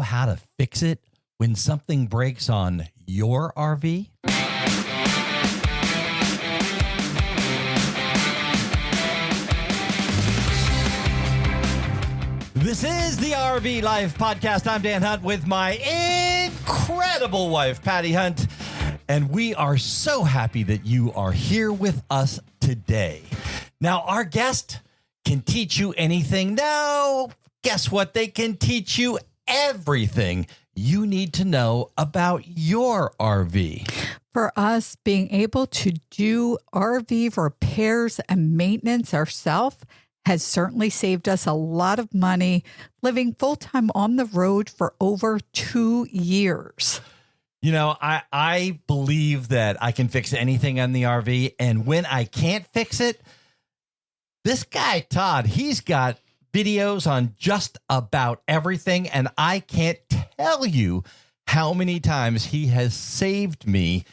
how to fix it when something breaks on your RV? This is the RV Life Podcast. I'm Dan Hunt with my incredible wife, Patty Hunt. And we are so happy that you are here with us today. Now, our guest can teach you anything. No, guess what? They can teach you everything you need to know about your RV. For us, being able to do RV repairs and maintenance ourselves has certainly saved us a lot of money living full-time on the road for over 2 years. You know, I believe that I can fix anything on the RV, and when I can't fix it, this guy, Todd, he's got videos on just about everything, and I can't tell you how many times he has saved me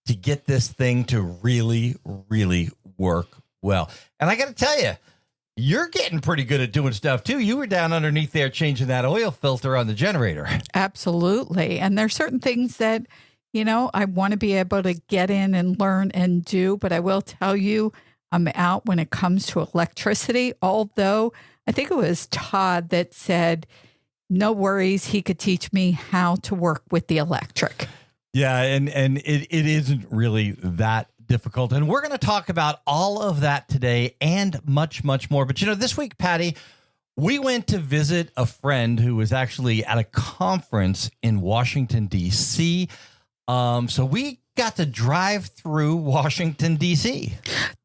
to get this thing to really, really work well. And I got to tell you, you're getting pretty good at doing stuff, too. You were down underneath there changing that oil filter on the generator. Absolutely. And there's certain things that, you know, I want to be able to get in and learn and do. But I will tell you, I'm out when it comes to electricity, although I think it was Todd that said, no worries, he could teach me how to work with the electric. Yeah, and it isn't really that difficult. And we're going to talk about all of that today and much, much more. But, you know, this week, Patty, we went to visit a friend who was actually at a conference in Washington, D.C. So we got to drive through Washington, D.C.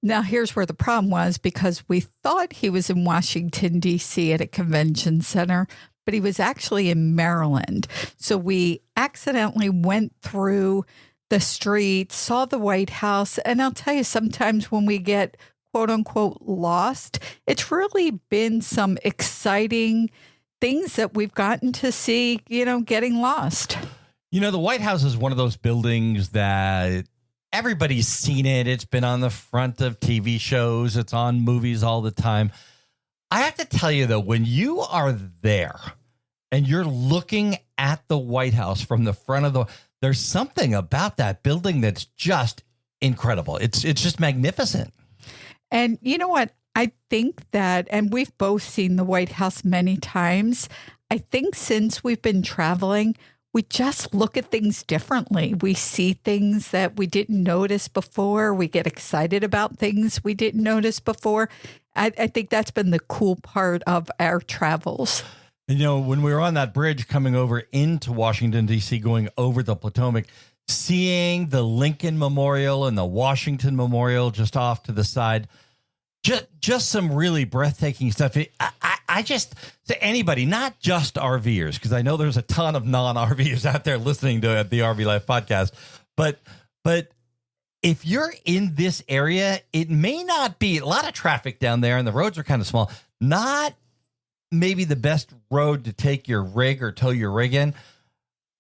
Now, here's where the problem was, because we thought he was in Washington, D.C. at a convention center, but he was actually in Maryland. So we accidentally went through the street, saw the White House. And I'll tell you, sometimes when we get quote unquote lost, it's really been some exciting things that we've gotten to see, you know, getting lost. You know, the White House is one of those buildings that everybody's seen it. It's been on the front of TV shows. It's on movies all the time. I have to tell you, though, when you are there and you're looking at the White House from the front of there's something about that building that's just incredible. It's just magnificent. And you know what? I think that, and we've both seen the White House many times. I think since we've been traveling, we just look at things differently. We see things that we didn't notice before. We get excited about things we didn't notice before. I think that's been the cool part of our travels. You know, when we were on that bridge coming over into Washington, D.C., going over the Potomac, seeing the Lincoln Memorial and the Washington Memorial just off to the side, just some really breathtaking stuff. I just, to anybody, not just RVers, because I know there's a ton of non-RVers out there listening to the RV Life Podcast, but if you're in this area, it may not be a lot of traffic down there and the roads are kind of small, not maybe the best road to take your rig or tow your rig in.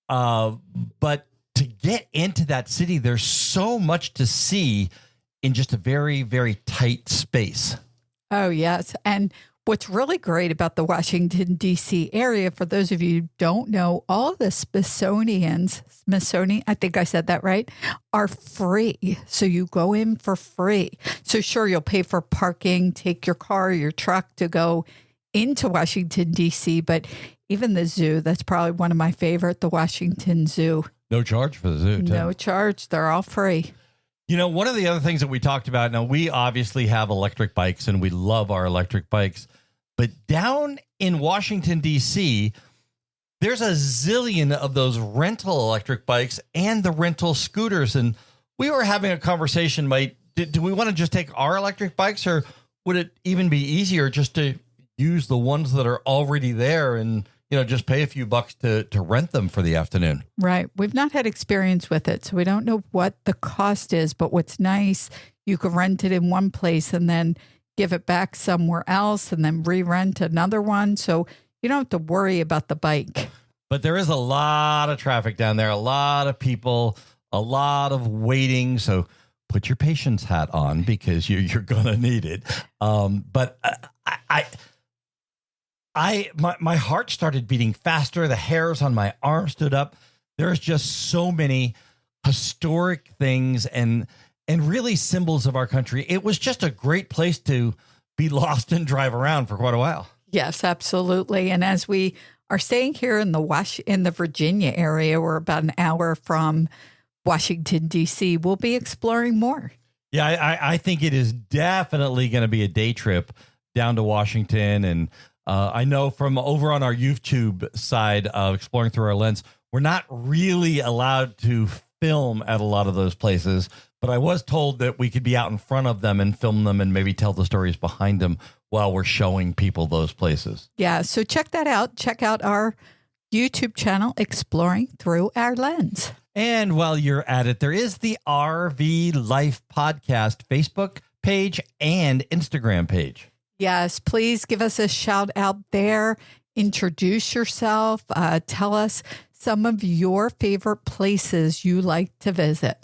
But to get into that city, there's so much to see in just a very, very tight space. Oh, yes. And what's really great about the Washington, D.C. area, for those of you who don't know, all the Smithsonian, I think I said that right, are free. So you go in for free. So sure, you'll pay for parking, take your car, your truck to go into Washington, D.C., but even the zoo, that's probably one of my favorite, the Washington Zoo. No charge for the zoo, too. No charge. They're all free. You know, one of the other things that we talked about, now we obviously have electric bikes and we love our electric bikes, but down in Washington, D.C., there's a zillion of those rental electric bikes and the rental scooters. And we were having a conversation, mate. Do we want to just take our electric bikes, or would it even be easier just to use the ones that are already there and, you know, just pay a few bucks to rent them for the afternoon? Right. We've not had experience with it, so we don't know what the cost is. But what's nice, you could rent it in one place and then give it back somewhere else and then re-rent another one. So you don't have to worry about the bike. But there is a lot of traffic down there, a lot of people, a lot of waiting. So put your patience hat on, because you're going to need it. But my heart started beating faster. The hairs on my arm stood up. There's just so many historic things and really symbols of our country. It was just a great place to be lost and drive around for quite a while. Yes, absolutely. And as we are staying here in the Virginia area, we're about an hour from Washington, D.C., we'll be exploring more. Yeah, I think it is definitely going to be a day trip down to Washington. And I know from over on our YouTube side of Exploring Through Our Lens, we're not really allowed to film at a lot of those places, but I was told that we could be out in front of them and film them and maybe tell the stories behind them while we're showing people those places. Yeah, so check that out. Check out our YouTube channel, Exploring Through Our Lens. And while you're at it, there is the RV Life Podcast Facebook page and Instagram page. Yes, please give us a shout out there. Introduce yourself. Tell us some of your favorite places you like to visit.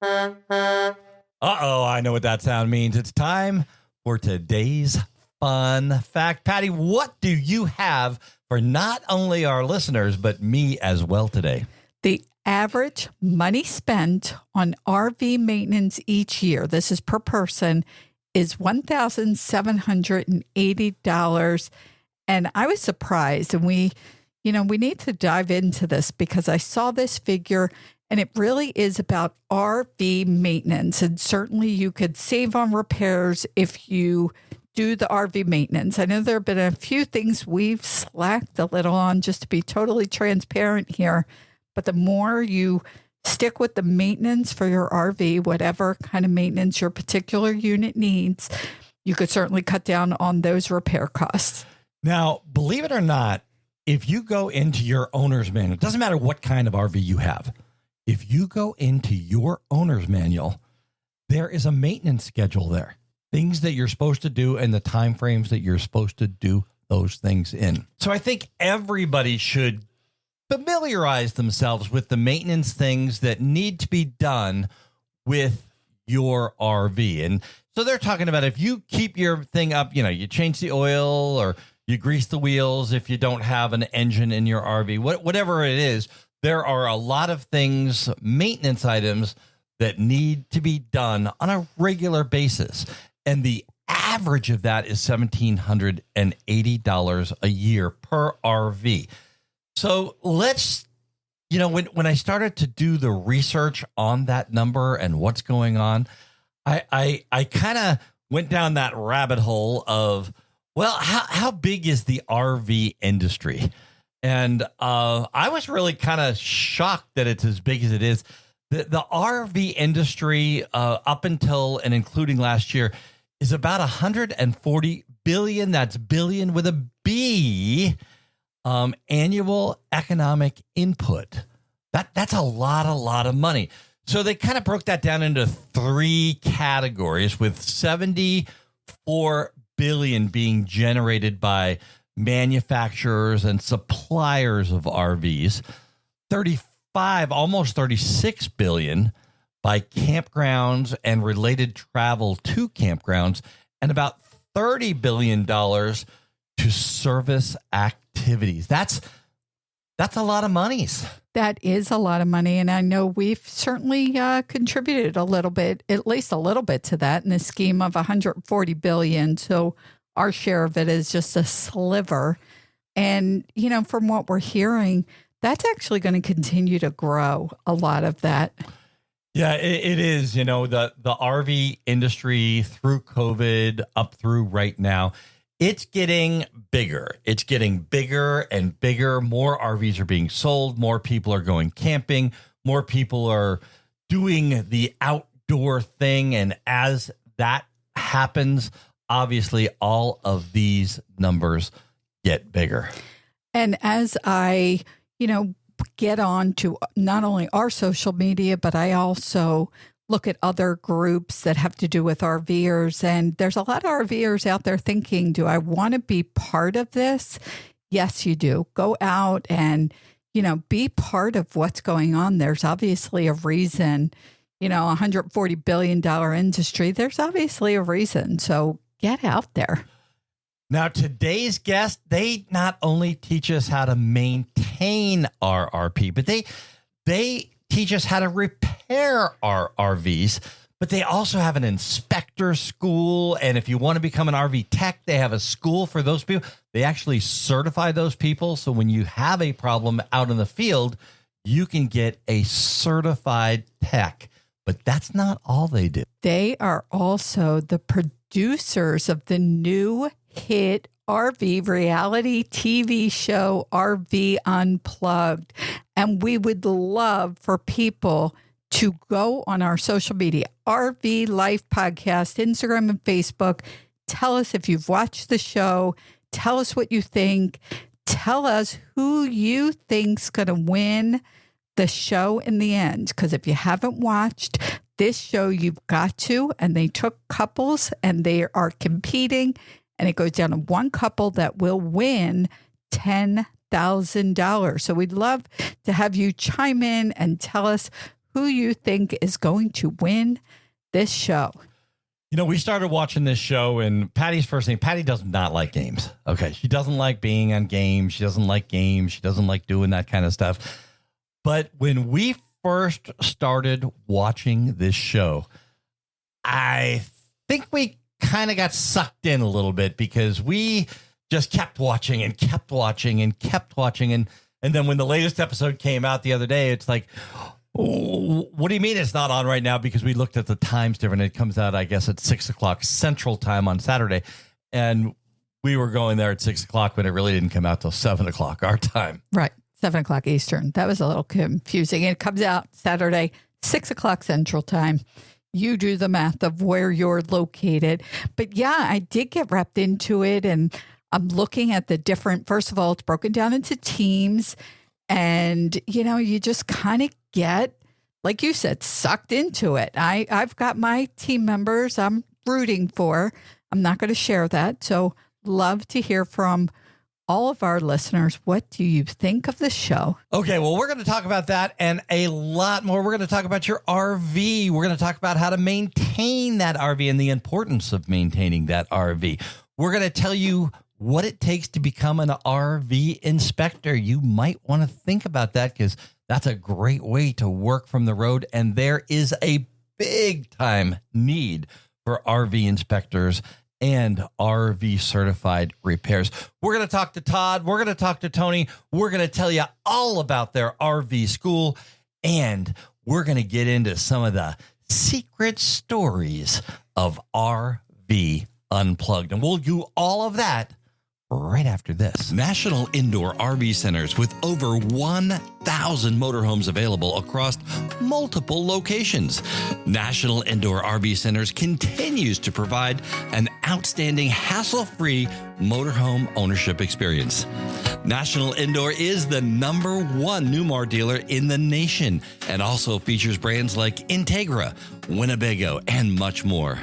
Uh-oh, I know what that sound means. It's time for today's fun fact. Patty, what do you have for not only our listeners, but me as well today? The average money spent on RV maintenance each year, this is per person, is $1,780. And I was surprised. And we need to dive into this because I saw this figure and it really is about RV maintenance. And certainly you could save on repairs if you do the RV maintenance. I know there have been a few things we've slacked a little on, just to be totally transparent here. But the more you stick with the maintenance for your RV, whatever kind of maintenance your particular unit needs, you could certainly cut down on those repair costs. Now, believe it or not, if you go into your owner's manual, it doesn't matter what kind of RV you have. If you go into your owner's manual, there is a maintenance schedule there. Things that you're supposed to do and the time frames that you're supposed to do those things in. So I think everybody should familiarize themselves with the maintenance things that need to be done with your RV. And so they're talking about if you keep your thing up, you change the oil or you grease the wheels if you don't have an engine in your RV, whatever it is, there are a lot of things, maintenance items that need to be done on a regular basis. And the average of that is $1,780 a year per RV. So let's, when I started to do the research on that number and what's going on, I kind of went down that rabbit hole of, well, how big is the RV industry? And I was really kind of shocked that it's as big as it is. The RV industry up until and including last year is about $140 billion. That's billion with a B. Annual economic input. That's a lot of money. So they kind of broke that down into three categories, with $74 billion being generated by manufacturers and suppliers of RVs, almost $36 billion by campgrounds and related travel to campgrounds, and about $30 billion to service activities. That's a lot of monies. That is a lot of money. And I know we've certainly contributed a little bit, at least a little bit to that in the scheme of $140 billion. So our share of it is just a sliver. And, from what we're hearing, that's actually going to continue to grow, a lot of that. Yeah, it is. The RV industry through COVID up through right now, it's getting bigger. It's getting bigger and bigger. More RVs are being sold. More people are going camping. More people are doing the outdoor thing. And as that happens, obviously all of these numbers get bigger. And as I, get on to not only our social media, but I also look at other groups that have to do with RVers. And there's a lot of RVers out there thinking, do I want to be part of this? Yes, you do. Go out and, be part of what's going on. There's obviously a reason, $140 billion industry. There's obviously a reason. So get out there. Now, today's guest, they not only teach us how to maintain our RV, but they teach us how to repair our RVs, but they also have an inspector school. And if you want to become an RV tech, they have a school for those people. They actually certify those people. So when you have a problem out in the field, you can get a certified tech. But that's not all they do. They are also the producers of the new hit RV reality TV show, RV Unplugged. And we would love for people to go on our social media, RV Life Podcast, Instagram and Facebook. Tell us if you've watched the show. Tell us what you think. Tell us who you think's going to win the show in the end. Because if you haven't watched this show, you've got to. And they took couples and they are competing. And it goes down to one couple that will win $10,000. So we'd love to have you chime in and tell us who you think is going to win this show. You know, we started watching this show, and Patty's first thing, Patty does not like games. Okay. She doesn't like being on games. She doesn't like games. She doesn't like doing that kind of stuff. But when we first started watching this show, I think we kind of got sucked in a little bit because we just kept watching and kept watching and kept watching. And then when the latest episode came out the other day, it's like, oh, what do you mean it's not on right now? Because we looked at the times different. It comes out, I guess, at 6 o'clock Central Time on Saturday. And we were going there at 6 o'clock when it really didn't come out till 7 o'clock our time. Right. 7 o'clock Eastern. That was a little confusing. It comes out Saturday, 6 o'clock Central Time. You do the math of where you're located. But yeah, I did get wrapped into it. And I'm looking at the different, first of all, it's broken down into teams. And, you know, you just kind of get, like you said, sucked into it. I've got my team members I'm rooting for. I'm not going to share that. So love to hear from all of our listeners. What do you think of the show? Okay, well, we're going to talk about that and a lot more. We're going to talk about your RV. We're going to talk about how to maintain that RV and the importance of maintaining that RV. We're going to tell you what it takes to become an RV inspector. You might want to think about that because that's a great way to work from the road. And there is a big time need for RV inspectors and RV certified repairs. We're going to talk to Todd. We're going to talk to Tony. We're going to tell you all about their RV school. And we're going to get into some of the secret stories of RV Unplugged. And we'll do all of that right after this. National Indoor RV Centers with over 1,000 motorhomes available across multiple locations. National Indoor RV Centers continues to provide an outstanding hassle-free motorhome ownership experience. National Indoor is the #1 Newmar dealer in the nation and also features brands like Integra, Winnebago, and much more.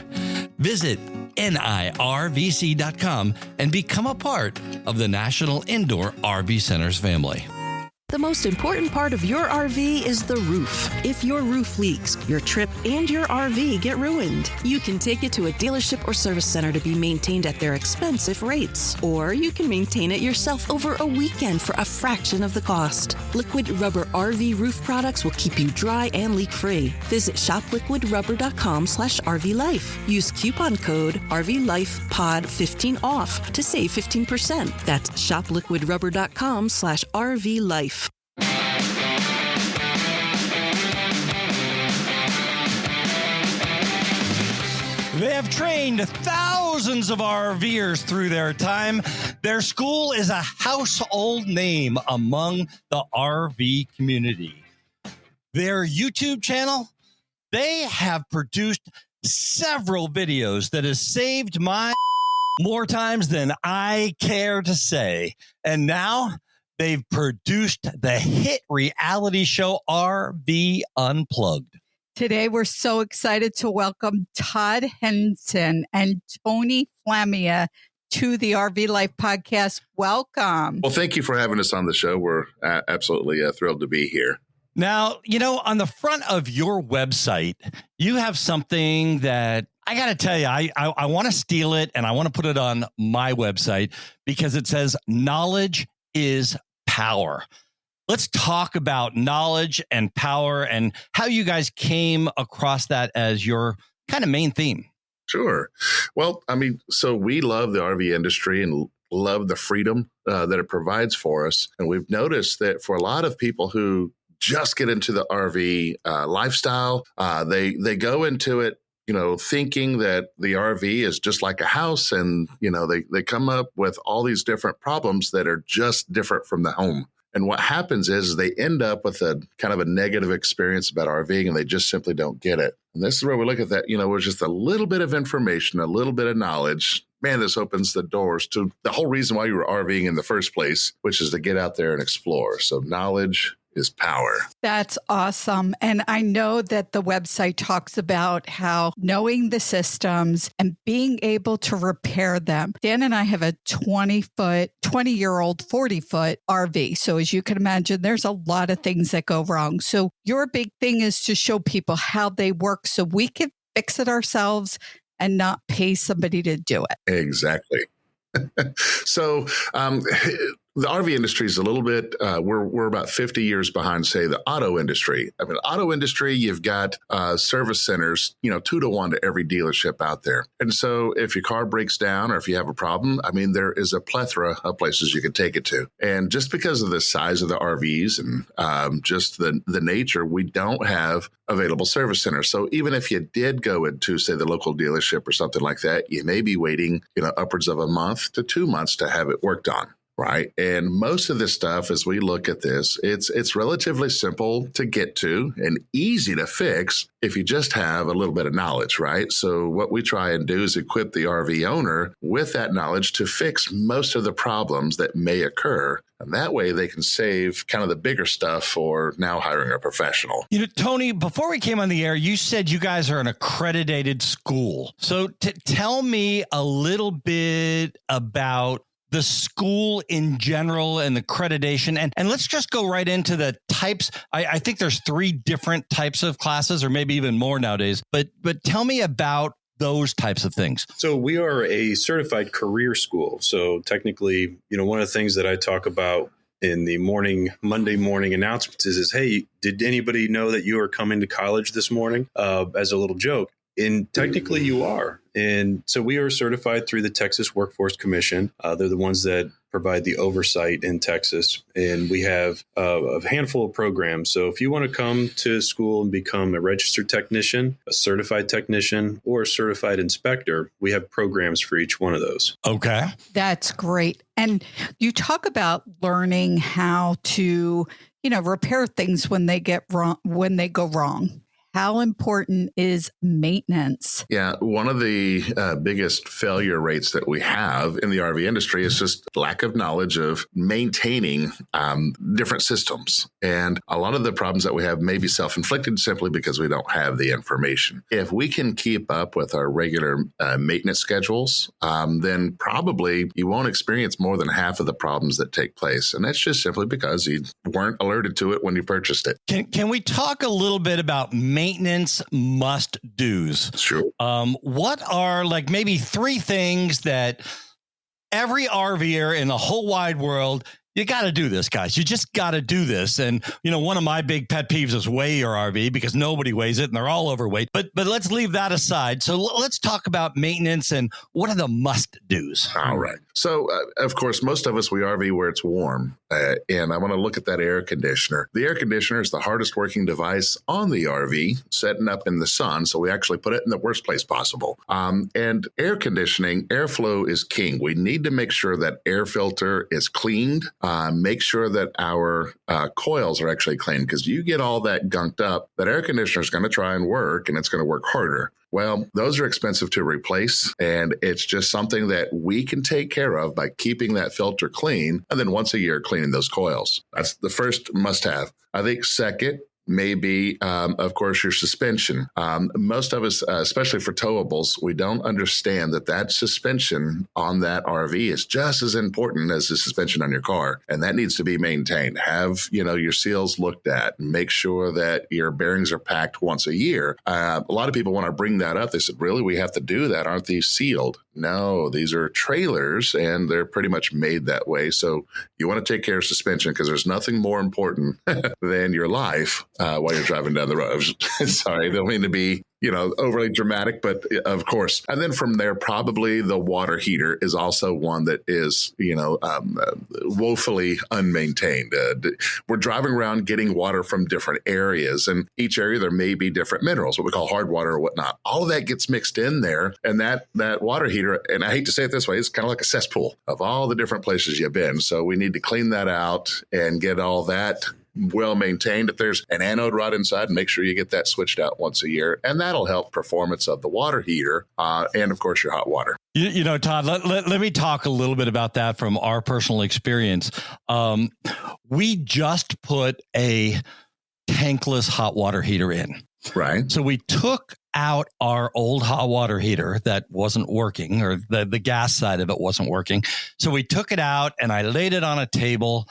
Visit NIRVC.com and become a part of the National Indoor RV Centers family. The most important part of your RV is the roof. If your roof leaks, your trip and your RV get ruined. You can take it to a dealership or service center to be maintained at their expensive rates. Or you can maintain it yourself over a weekend for a fraction of the cost. Liquid Rubber RV roof products will keep you dry and leak-free. Visit shopliquidrubber.com/RVLife. Use coupon code RVLifePod15 to save 15%. That's shopliquidrubber.com/RVLife. They have trained thousands of RVers through their time. Their school is a household name among the RV community. Their YouTube channel, they have produced several videos that has saved my more times than I care to say. And now they've produced the hit reality show RV Unplugged. Today, we're so excited to welcome Todd Henson and Tony Flammia to the RV Life podcast. Welcome. Well, thank you for having us on the show. We're absolutely thrilled to be here. Now, you know, on the front of your website, you have something that I got to tell you, I want to steal it and I want to put it on my website because it says knowledge is power. Let's talk about knowledge and power and how you guys came across that as your kind of main theme. Sure. Well, I mean, so we love the RV industry and love the freedom that it provides for us. And we've noticed that for a lot of people who just get into the RV lifestyle, they go into it, thinking that the RV is just like a house. And, they come up with all these different problems that are just different from the home. And what happens is they end up with a kind of a negative experience about RVing and they just simply don't get it. And this is where we look at that, with just a little bit of information, a little bit of knowledge. Man, this opens the doors to the whole reason why you were RVing in the first place, which is to get out there and explore. So knowledge is power. That's awesome. And I know that the website talks about how knowing the systems and being able to repair them. Dan and I have a 20-year-old, 40-foot RV. So as you can imagine, there's a lot of things that go wrong. So your big thing is to show people how they work so we can fix it ourselves and not pay somebody to do it. Exactly. So the RV industry is a little bit, we're about 50 years behind, say, the auto industry. I mean, auto industry, you've got service centers, 2 to 1 to every dealership out there. And so if your car breaks down or if you have a problem, I mean, there is a plethora of places you can take it to. And just because of the size of the RVs and just the nature, we don't have available service centers. So even if you did go into, say, the local dealership or something like that, you may be waiting, upwards of a month to 2 months to have it worked on. Right. And most of this stuff, as we look at this, it's relatively simple to get to and easy to fix if you just have a little bit of knowledge. Right. So what we try and do is equip the RV owner with that knowledge to fix most of the problems that may occur. And that way they can save kind of the bigger stuff for now hiring a professional. Tony, before we came on the air, you said you guys are an accredited school. So tell me a little bit about the school in general and the accreditation. And let's just go right into the types. I think there's 3 different types of classes or maybe even more nowadays. But tell me about those types of things. So we are a certified career school. So technically, one of the things that I talk about in the Monday morning announcements is, hey, did anybody know that you are coming to college this morning? As a little joke. And technically you are. And so we are certified through the Texas Workforce Commission. They're the ones that provide the oversight in Texas. And we have a handful of programs. So if you want to come to school and become a registered technician, a certified technician, or a certified inspector, we have programs for each one of those. Okay. That's great. And you talk about learning how to, repair things when they go wrong. How important is maintenance? Yeah, one of the biggest failure rates that we have in the RV industry is just lack of knowledge of maintaining different systems. And a lot of the problems that we have may be self-inflicted simply because we don't have the information. If we can keep up with our regular maintenance schedules, then probably you won't experience more than half of the problems that take place. And that's just simply because you weren't alerted to it when you purchased it. Can we talk a little bit about maintenance must-dos? Sure. What are maybe 3 things that every RVer in the whole wide world, you got to do this, guys. You just got to do this. And, one of my big pet peeves is weigh your RV because nobody weighs it and they're all overweight. But let's leave that aside. So let's talk about maintenance and what are the must-dos. All right. So, of course, most of us, we RV where it's warm. And I want to look at that air conditioner. The air conditioner is the hardest working device on the RV, setting up in the sun. So we actually put it in the worst place possible. And air conditioning, airflow is king. We need to make sure that air filter is cleaned. Make sure that our coils are actually clean because you get all that gunked up, that air conditioner is going to try and work and it's going to work harder. Well, those are expensive to replace, and it's just something that we can take care of by keeping that filter clean and then once a year cleaning those coils. That's the first must-have. I think second, may be, of course, your suspension. Most of us, especially for towables, we don't understand that suspension on that RV is just as important as the suspension on your car, and that needs to be maintained. Have, your seals looked at, make sure that your bearings are packed once a year. A lot of people want to bring that up. They said, really, we have to do that? Aren't these sealed? No, these are trailers, and they're pretty much made that way. So you want to take care of suspension, because there's nothing more important than your life while you're driving down the road. Sorry, don't mean to be overly dramatic, but of course. And then from there, probably the water heater is also one that is, woefully unmaintained. We're driving around getting water from different areas, and each area there may be different minerals, what we call hard water or whatnot. All of that gets mixed in there, and that water heater, and I hate to say it this way, it's kind of like a cesspool of all the different places you've been. So we need to clean that out and get all that well maintained. If there's an anode rod inside, make sure you get that switched out once a year, and that'll help performance of the water heater and of course your hot water. Todd, let me talk a little bit about that from our personal experience. We just put a tankless hot water heater in. Right. So we took out our old hot water heater that wasn't working, or the gas side of it wasn't working. So we took it out and I laid it on a table,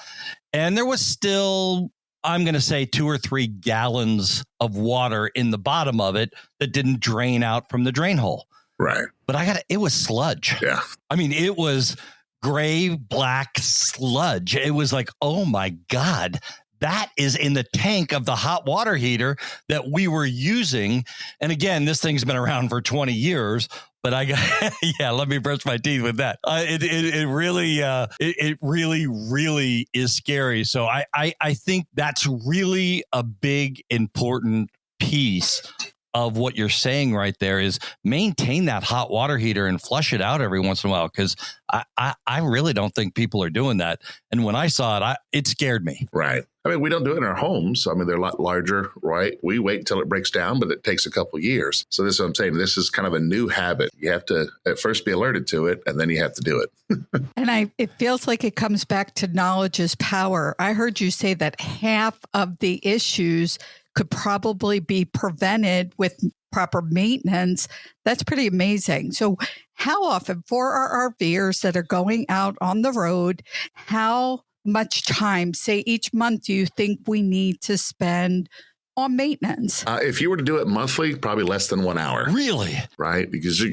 and there was still, I'm going to say, 2 or 3 gallons of water in the bottom of it that didn't drain out from the drain hole. Right. But it was sludge. Yeah. I mean, it was gray, black sludge. It was like, oh my God, that is in the tank of the hot water heater that we were using. And again, this thing's been around for 20 years, but I got, let me brush my teeth with that. It really is scary. So I think that's really a big, important piece of what you're saying right there, is maintain that hot water heater and flush it out every once in a while, because I really don't think people are doing that. And when I saw it, it scared me. Right. I mean, we don't do it in our homes. I mean, they're a lot larger, right? We wait until it breaks down, but it takes a couple of years. So this is what I'm saying. This is kind of a new habit. You have to at first be alerted to it, and then you have to do it. And it feels like it comes back to knowledge is power. I heard you say that half of the issues could probably be prevented with proper maintenance. That's pretty amazing. So how often, for our RVers that are going out on the road, how much time, say each month, do you think we need to spend on maintenance? If you were to do it monthly, probably less than 1 hour. Really? Right? Because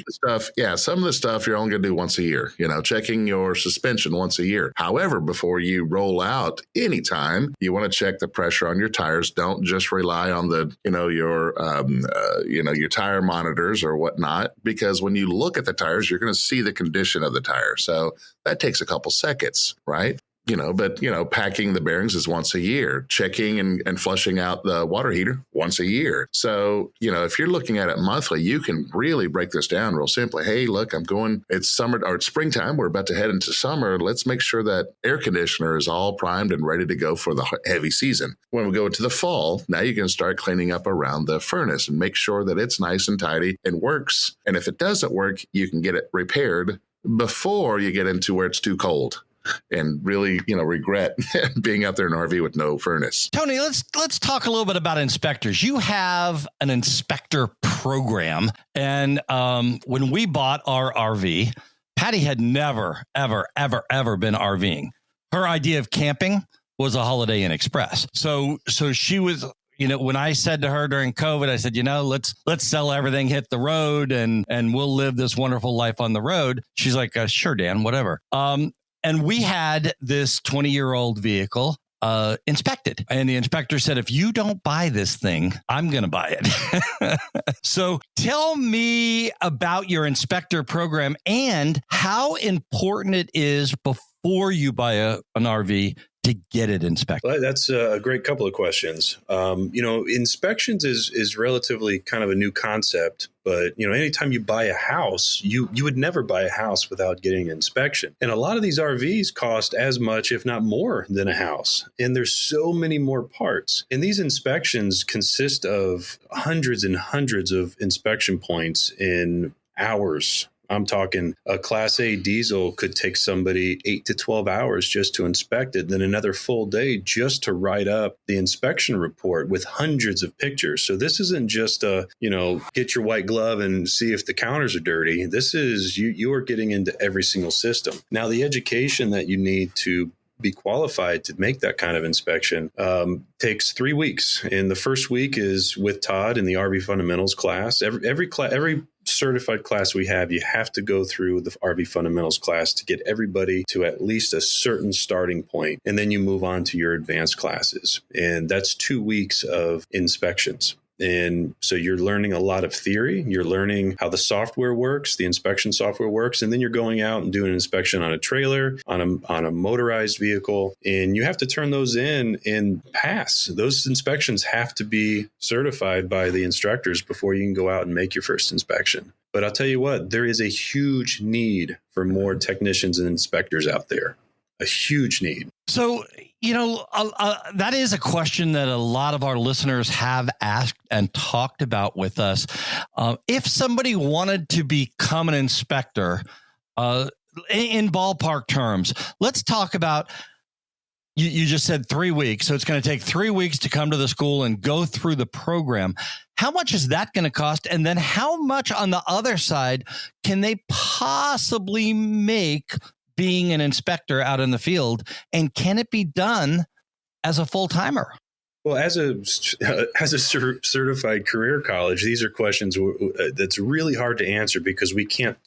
some of the stuff you're only going to do once a year, checking your suspension once a year. However, before you roll out anytime, you want to check the pressure on your tires. Don't just rely on your tire monitors or whatnot, because when you look at the tires, you're going to see the condition of the tire. So that takes a couple seconds, right? But packing the bearings is once a year, checking and flushing out the water heater once a year. So, if you're looking at it monthly, you can really break this down real simply. Hey, look, it's summer or it's springtime. We're about to head into summer. Let's make sure that air conditioner is all primed and ready to go for the heavy season. When we go into the fall, now you can start cleaning up around the furnace and make sure that it's nice and tidy and works. And if it doesn't work, you can get it repaired before you get into where it's too cold and really, regret being out there in an RV with no furnace. Tony, let's talk a little bit about inspectors. You have an inspector program, and when we bought our RV, Patty had never, ever, ever, ever been RVing. Her idea of camping was a Holiday Inn Express. So she was. When I said to her during COVID, I said, let's sell everything, hit the road, and we'll live this wonderful life on the road. She's like, sure, Dan, whatever. And we had this 20-year-old vehicle inspected. And the inspector said, if you don't buy this thing, I'm going to buy it. So tell me about your inspector program and how important it is before you buy an RV to get it inspected. Well, that's a great couple of questions. Inspections is relatively kind of a new concept, but anytime you buy a house, you would never buy a house without getting an inspection. And a lot of these RVs cost as much, if not more, than a house. And there's so many more parts. And these inspections consist of hundreds and hundreds of inspection points in hours I'm talking a Class A diesel could take somebody 8 to 12 hours just to inspect it, then another full day just to write up the inspection report with hundreds of pictures. So this isn't just get your white glove and see if the counters are dirty. This is you are getting into every single system. Now, the education that you need to be qualified to make that kind of inspection takes 3 weeks. And the first week is with Todd in the RV fundamentals class. Every certified class we have, you have to go through the RV fundamentals class to get everybody to at least a certain starting point. And then you move on to your advanced classes. And that's 2 weeks of inspections. And so you're learning a lot of theory. You're learning how the software works, the inspection software works, and then you're going out and doing an inspection on a trailer, on a motorized vehicle, and you have to turn those in and pass. Those inspections have to be certified by the instructors before you can go out and make your first inspection. But I'll tell you what, there is a huge need for more technicians and inspectors out there. A huge need. So, that is a question that a lot of our listeners have asked and talked about with us. If somebody wanted to become an inspector, in ballpark terms, let's talk about, you just said 3 weeks. So it's going to take 3 weeks to come to the school and go through the program. How much is that going to cost? And then how much on the other side can they possibly make being an inspector out in the field, and can it be done as a full-timer? Well, as a certified career college, these are questions that's really hard to answer because we can't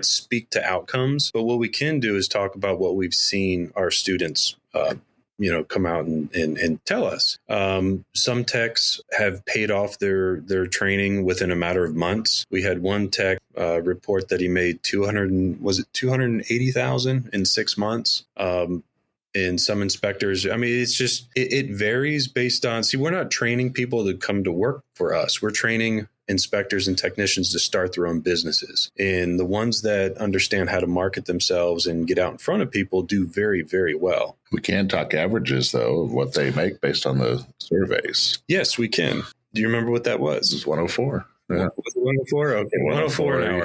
speak to outcomes. But what we can do is talk about what we've seen our students come out and tell us. Some techs have paid off their training within a matter of months. We had one tech report that he made $280,000 in 6 months. And some inspectors, I mean, it's just, it varies based on, we're not training people to come to work for us. We're training inspectors and technicians to start their own businesses. And the ones that understand how to market themselves and get out in front of people do very, very well. We can talk averages, though, of what they make based on the surveys. Yes, we can. Do you remember what that was? It was 104. Yeah. Was it 104? Okay, 104 an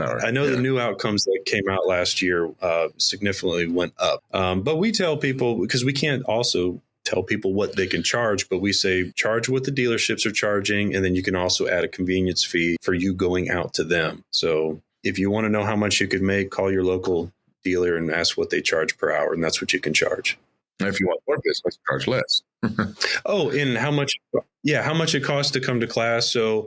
hour. I know the new outcomes that came out last year significantly went up. But we tell people, because we can't also tell people what they can charge, but we say charge what the dealerships are charging, and then you can also add a convenience fee for you going out to them. So if you want to know how much you could make, call your local dealer and ask what they charge per hour, and that's what you can charge. And if you want more business, charge less. Oh, and how much it costs to come to class. So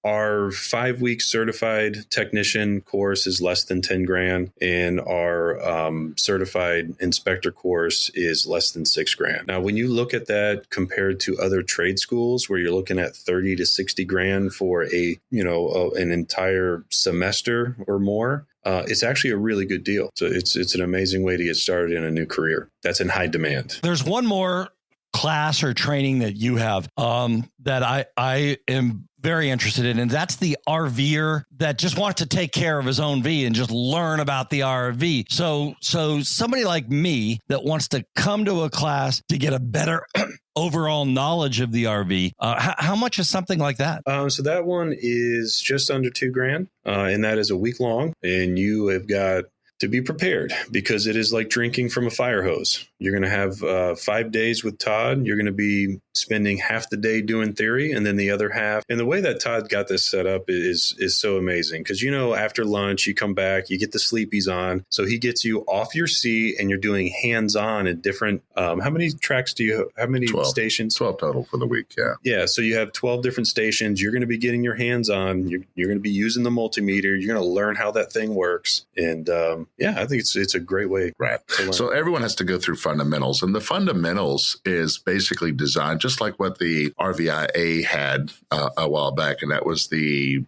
our 5-week certified technician course is less than $10,000, and our certified inspector course is less than $6,000. Now, when you look at that compared to other trade schools where you're looking at $30,000 to $60,000 for an entire semester or more, it's actually a really good deal. So it's an amazing way to get started in a new career that's in high demand. There's one more class or training that you have that I am very interested in, and that's the RVer that just wants to take care of his own V and just learn about the RV. So somebody like me that wants to come to a class to get a better overall knowledge of the RV, how much is something like that? So that one is just under $2,000, and that is a week long, and you have got to be prepared because it is like drinking from a fire hose. You're going to have 5 days with Todd. You're going to be spending half the day doing theory and then the other half. And the way that Todd got this set up is so amazing because, after lunch, you come back, you get the sleepies on. So he gets you off your seat and you're doing hands-on at different, how many tracks do you have? How many 12. stations? 12 total for the week. Yeah. Yeah. So you have 12 different stations. You're going to be getting your hands on. You're going to be using the multimeter. You're going to learn how that thing works. And I think it's a great way. Right. To learn. So everyone has to go through fundamentals, and the fundamentals is basically designed just like what the RVIA had a while back, and that was the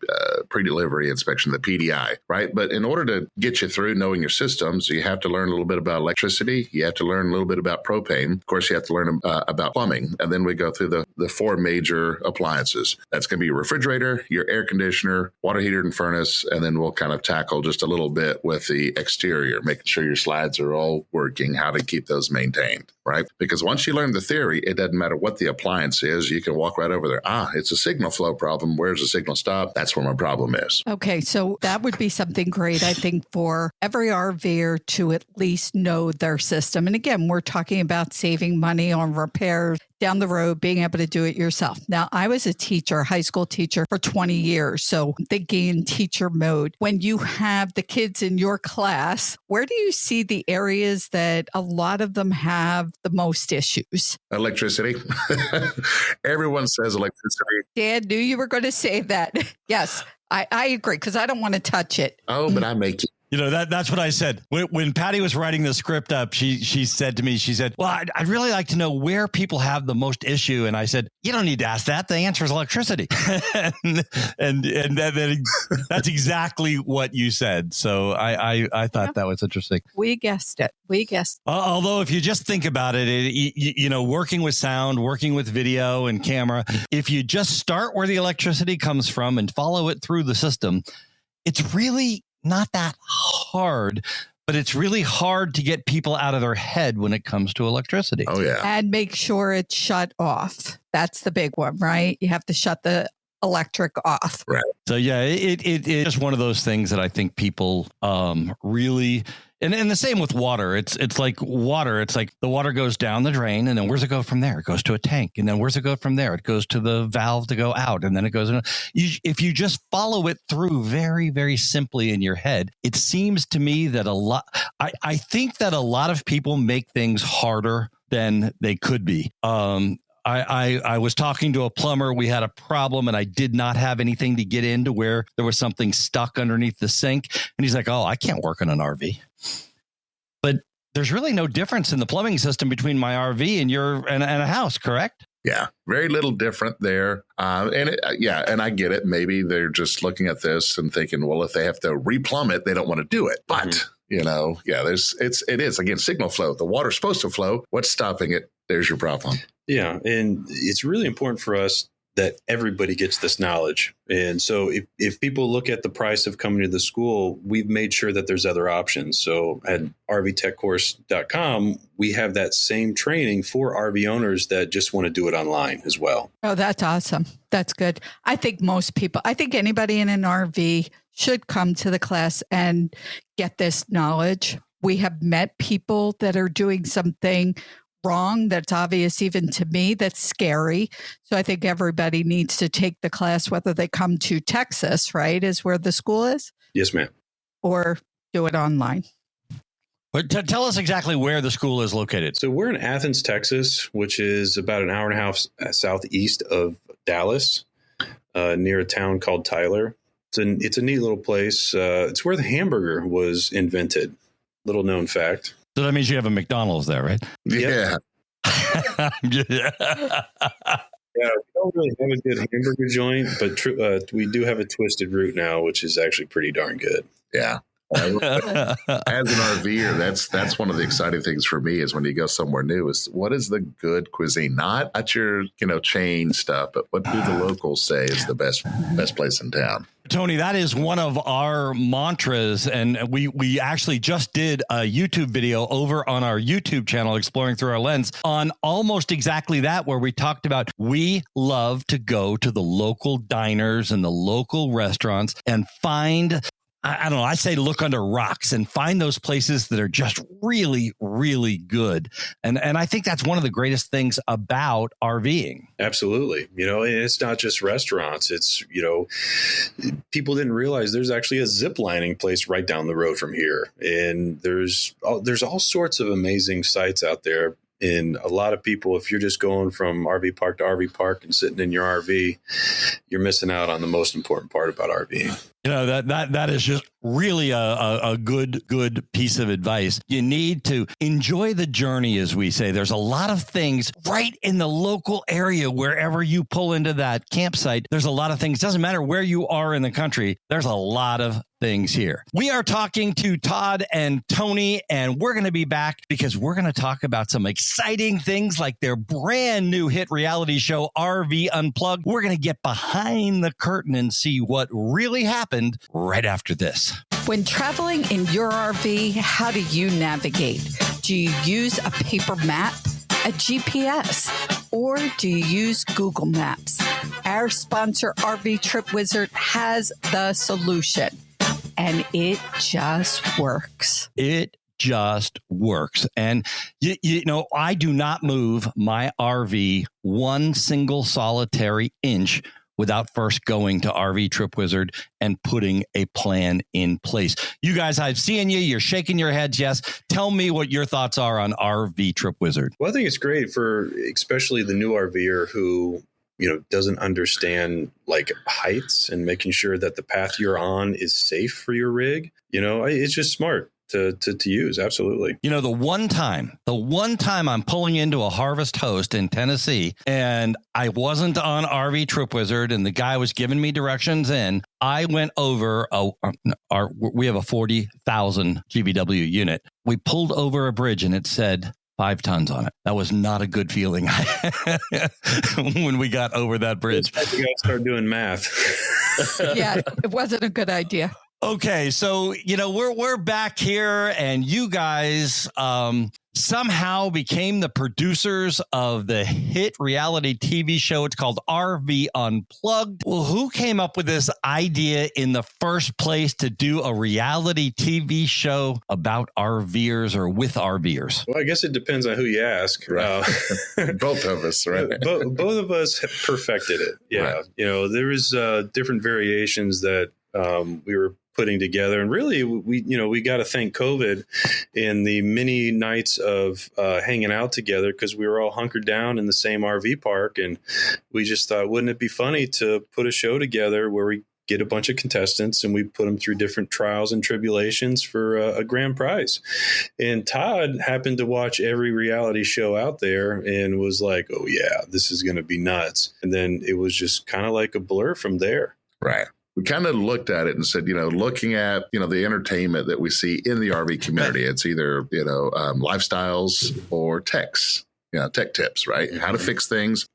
pre-delivery inspection, the PDI, right? But in order to get you through knowing your systems, you have to learn a little bit about electricity. You have to learn a little bit about propane. Of course, you have to learn about plumbing, and then we go through the 4 major appliances. That's going to be your refrigerator, your air conditioner, water heater and furnace, and then we'll kind of tackle just a little bit with the exterior, making sure your slides are all working, how to keep those maintained, right? Because once you learn the theory, it doesn't matter what the the appliance is, you can walk right over there. It's a signal flow problem. Where's the signal stop? That's where my problem is. Okay, so that would be something great, I think, for every RVer to at least know their system. And again, we're talking about saving money on repairs down the road, being able to do it yourself. Now, I was a teacher, high school teacher for 20 years. So thinking in teacher mode, when you have the kids in your class, where do you see the areas that a lot of them have the most issues? Electricity. Everyone says electricity. Dad, knew you were going to say that. Yes, I agree, because I don't want to touch it. Oh, but I make it. You know, that's what I said. When Patty was writing the script up, she said to me, she said, well, I'd really like to know where people have the most issue. And I said, you don't need to ask that. The answer is electricity. and that's exactly what you said. So I thought that was interesting. We guessed it. Although if you just think about it, you know, working with sound, working with video and camera, if you just start where the electricity comes from and follow it through the system, it's really not that hard, but it's really hard to get people out of their head when it comes to electricity. Oh, yeah. And make sure it's shut off. That's the big one, right? You have to shut the electric off. Right. So, yeah, it's just one of those things that I think people really... And the same with water. It's like water. It's like the water goes down the drain, and then where's it go from there? It goes to a tank, and then where's it go from there? It goes to the valve to go out, and then it goes in. If you just follow it through very, very simply in your head, it seems to me that I think that a lot of people make things harder than they could be. I was talking to a plumber. We had a problem, and I did not have anything to get into where there was something stuck underneath the sink. And he's like, I can't work on an RV. But there's really no difference in the plumbing system between my RV and a house, correct? Yeah, very little different there. And I get it. Maybe they're just looking at this and thinking, well, if they have to replumb it, they don't want to do it. But, you know, it is, again, signal flow. The water's supposed to flow. What's stopping it? There's your problem. Yeah. And it's really important for us that everybody gets this knowledge. And so if people look at the price of coming to the school, we've made sure that there's other options. So at RVTechCourse.com, we have that same training for RV owners that just want to do it online as well. Oh, that's awesome. That's good. I think anybody in an RV should come to the class and get this knowledge. We have met people that are doing something wrong that's obvious even to me, that's scary. So I think everybody needs to take the class, whether they come to Texas, right, is where the school is? Yes, ma'am. Or do it online. But tell us exactly where the school is located. So we're in Athens, Texas, which is about an hour and a half southeast of Dallas, near a town called Tyler. It's a neat little place. It's where the hamburger was invented. Little known fact. So that means you have a McDonald's there, right? Yeah. Yeah, we don't really have a good hamburger joint, but we do have a Twisted Root now, which is actually pretty darn good. Yeah. As an RVer, that's one of the exciting things for me is when you go somewhere new is what is the good cuisine? Not your chain stuff, but what do the locals say is the best place in town? Tony, that is one of our mantras, and we actually just did a YouTube video over on our YouTube channel, Exploring Through Our Lens, on almost exactly that, where we talked about we love to go to the local diners and the local restaurants and find, I don't know, I say look under rocks and find those places that are just really, really good. And I think that's one of the greatest things about RVing. Absolutely. And it's not just restaurants. It's, people didn't realize there's actually a zip lining place right down the road from here. And there's all sorts of amazing sites out there. And a lot of people, if you're just going from RV park to RV park and sitting in your RV, you're missing out on the most important part about RVing. That is just really a good piece of advice. You need to enjoy the journey, as we say. There's a lot of things right in the local area, wherever you pull into that campsite. There's a lot of things. Doesn't matter where you are in the country. There's a lot of things here. We are talking to Todd and Tony, and we're going to be back because we're going to talk about some exciting things like their brand new hit reality show, RV Unplugged. We're going to get behind the curtain and see what really happened right after this. When traveling in your RV, how do you navigate? Do you use a paper map? a GPS? Or do you use Google Maps? Our sponsor, RV Trip Wizard, has the solution, and it just works. It just works. And, I do not move my RV one single solitary inch without first going to RV Trip Wizard and putting a plan in place. You guys, I've seen you. You're shaking your heads. Yes. Tell me what your thoughts are on RV Trip Wizard. Well, I think it's great for especially the new RVer who, doesn't understand like heights and making sure that the path you're on is safe for your rig. It's just smart to use. Absolutely. The one time I'm pulling into a Harvest Host in Tennessee and I wasn't on RV Trip Wizard and the guy was giving me directions in, I went over we have a 40,000 GVW unit. We pulled over a bridge and it said 5 tons on it. That was not a good feeling when we got over that bridge. I think I start doing math. Yeah, it wasn't a good idea. Okay, so we're back here, and you guys somehow became the producers of the hit reality TV show. It's called RV Unplugged. Well, who came up with this idea in the first place to do a reality TV show about RVers or with RVers? Well, I guess it depends on who you ask. Right. Both of us, right? Both of us perfected it. Yeah, right. There was different variations that we were putting together, and really we got to thank COVID and the many nights of hanging out together, because we were all hunkered down in the same RV park, and we just thought, wouldn't it be funny to put a show together where we get a bunch of contestants and we put them through different trials and tribulations for a grand prize. And Todd happened to watch every reality show out there and was like, oh yeah, this is going to be nuts. And then it was just kind of like a blur from there. Right. We kind of looked at it and said, looking at, the entertainment that we see in the RV community, it's either, lifestyles or techs, tech tips, right? How to fix things,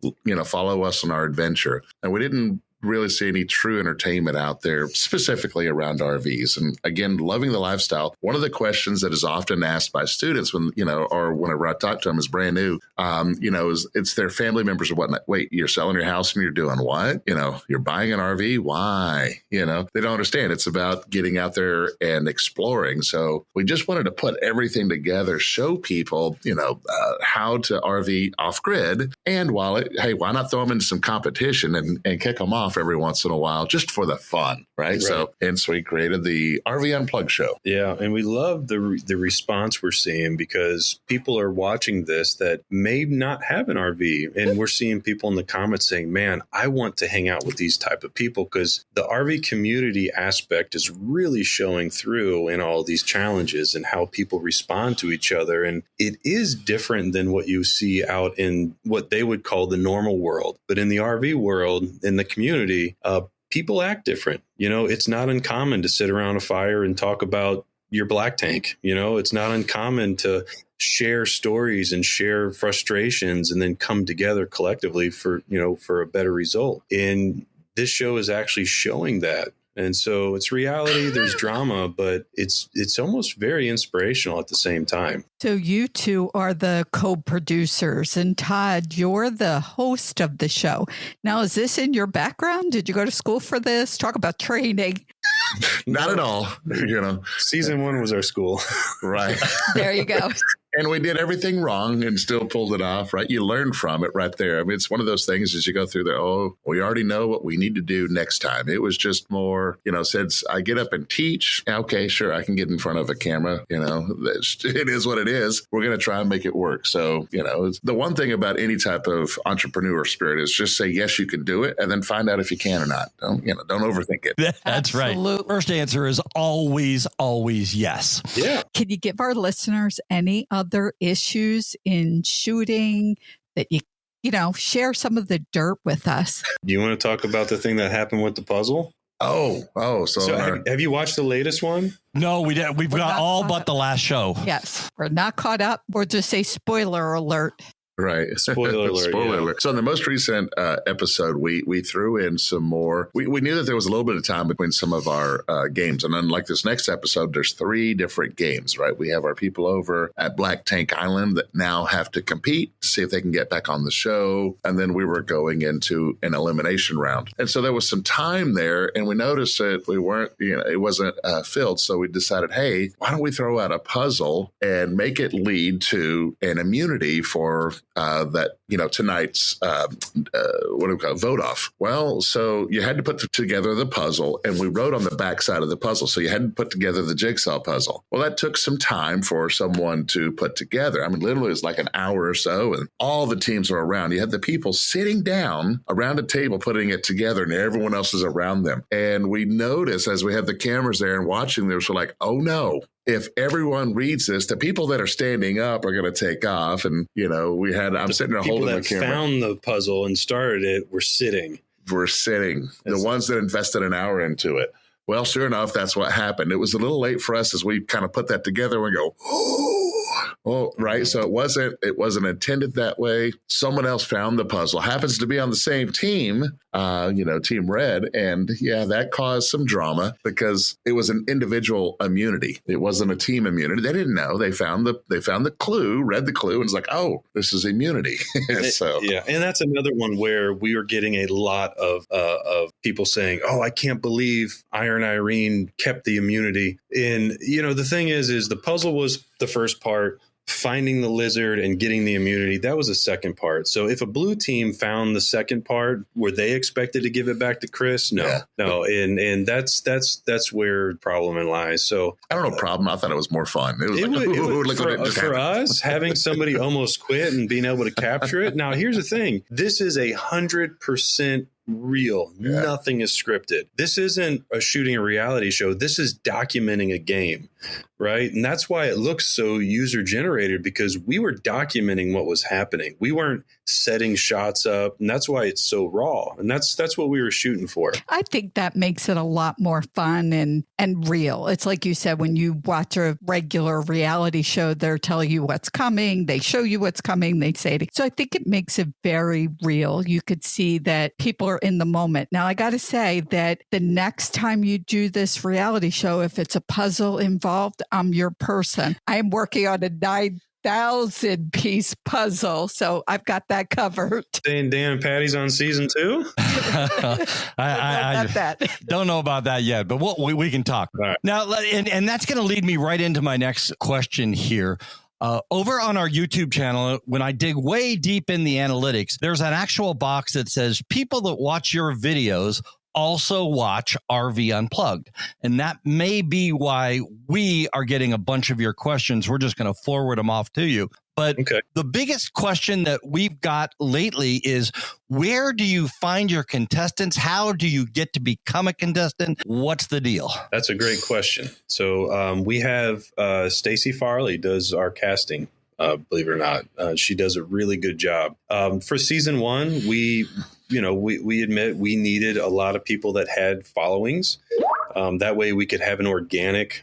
follow us on our adventure. And we didn't really see any true entertainment out there specifically around RVs. And again, loving the lifestyle. One of the questions that is often asked by students when, or whenever I talk to them is brand new, is it's their family members or whatnot. Wait, you're selling your house and you're doing what? You're buying an RV. Why? They don't understand. It's about getting out there and exploring. So we just wanted to put everything together, show people, how to RV off grid. And hey, why not throw them into some competition and kick them off every once in a while just for the fun, right? So hence we created the RV Unplugged show. Yeah, and we love the response we're seeing, because people are watching this that may not have an RV, and we're seeing people in the comments saying, man, I want to hang out with these type of people, because the RV community aspect is really showing through in all these challenges and how people respond to each other. And it is different than what you see out in what they would call the normal world. But in the RV world, in the community, people act different. It's not uncommon to sit around a fire and talk about your black tank. It's not uncommon to share stories and share frustrations and then come together collectively for a better result. And this show is actually showing that. And so it's reality, there's drama, but it's almost very inspirational at the same time. So you two are the co-producers, and Todd, you're the host of the show. Now, is this in your background? Did you go to school for this? Talk about training. Not at all. Season 1 was our school. Right. There you go. And we did everything wrong and still pulled it off, right? You learn from it right there. I mean, it's one of those things as you go through there, we already know what we need to do next time. It was just more, since I get up and teach, okay, sure, I can get in front of a camera, it is what it is. We're going to try and make it work. So, the one thing about any type of entrepreneur spirit is just say, yes, you can do it, and then find out if you can or not. Don't overthink it. That's Absolutely. Right. First answer is always, always yes. Yeah. Can you give our listeners any other issues in shooting that you share some of the dirt with us? Do you want to talk about the thing that happened with the puzzle? So have you watched the latest one? No, we didn't. We've got all but the last show. Yes. We're not caught up. We'll just say spoiler alert. Right. Spoiler alert. Spoiler alert. So in the most recent episode, we threw in some more. We knew that there was a little bit of time between some of our games. And unlike this next episode, there's 3 different games, right? We have our people over at Black Tank Island that now have to compete to see if they can get back on the show. And then we were going into an elimination round. And so there was some time there, and we noticed that we weren't, it wasn't filled. So we decided, hey, why don't we throw out a puzzle and make it lead to an immunity for that, tonight's what do we call it, vote off. Well, so you had to put together the puzzle, and we wrote on the back side of the puzzle. So you had to put together the jigsaw puzzle. Well, that took some time for someone to put together. I mean, literally it was like an hour or so, and all the teams were around. You had the people sitting down around a table putting it together, and everyone else is around them. And we noticed as we had the cameras there and watching this, we're like, oh no. If everyone reads this, the people that are standing up are going to take off. And, I'm sitting there holding the camera. People that found the puzzle and started it were sitting. The ones that invested an hour into it. Well, sure enough, that's what happened. It was a little late for us as we kind of put that together and go, oh, right. So it wasn't intended that way. Someone else found the puzzle, happens to be on the same team, Team Red. And yeah, that caused some drama because it was an individual immunity. It wasn't a team immunity. They didn't know. They found the clue, read the clue, and it's like, oh, this is immunity. So yeah. And that's another one where we are getting a lot of people saying, oh, I can't believe Iron Irene kept the immunity. And, the thing is the puzzle was the first part. Finding the lizard and getting the immunity, that was the second part. So if a blue team found the second part, were they expected to give it back to Chris? No. And that's where problem lies. So I don't know problem. I thought it was more fun. For us, having somebody almost quit and being able to capture it. Now, here's the thing. This is 100% real. Yeah. Nothing is scripted. This isn't shooting a reality show. This is documenting a game, right? And that's why it looks so user generated, because we were documenting what was happening. We weren't setting shots up, and that's why it's so raw. And that's what we were shooting for. I think that makes it a lot more fun and real. It's like you said, when you watch a regular reality show, they're telling you what's coming. They show you what's coming. They say it. So I think it makes it very real. You could see that people are in the moment. Now, I got to say that the next time you do this reality show, if it's a puzzle involved, I'm your person. I am working on a 9,000-piece puzzle, so I've got that covered. Saying Dan and Patty's on season 2? I don't know about that yet, but we can talk. Right. Now, and that's going to lead me right into my next question here. Over on our YouTube channel, when I dig way deep in the analytics, there's an actual box that says people that watch your videos also watch RV Unplugged. And that may be why we are getting a bunch of your questions. We're just going to forward them off to you. But The biggest question that we've got lately is, where do you find your contestants? How do you get to become a contestant? What's the deal? That's a great question. So we have Stacey Farley does our casting, believe it or not. She does a really good job. For season 1, we admit we needed a lot of people that had followings. That way we could have an organic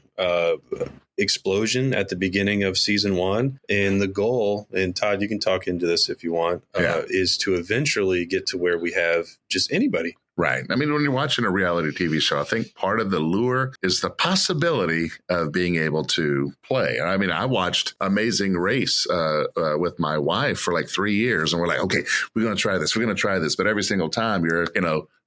explosion at the beginning of season 1. And the goal, and Todd, you can talk into this if you want, is to eventually get to where we have just anybody. Right. I mean, when you're watching a reality TV show, I think part of the lure is the possibility of being able to play. I mean, I watched Amazing Race with my wife for like 3 years, and we're like, okay, we're going to try this. We're going to try this. But every single time you're,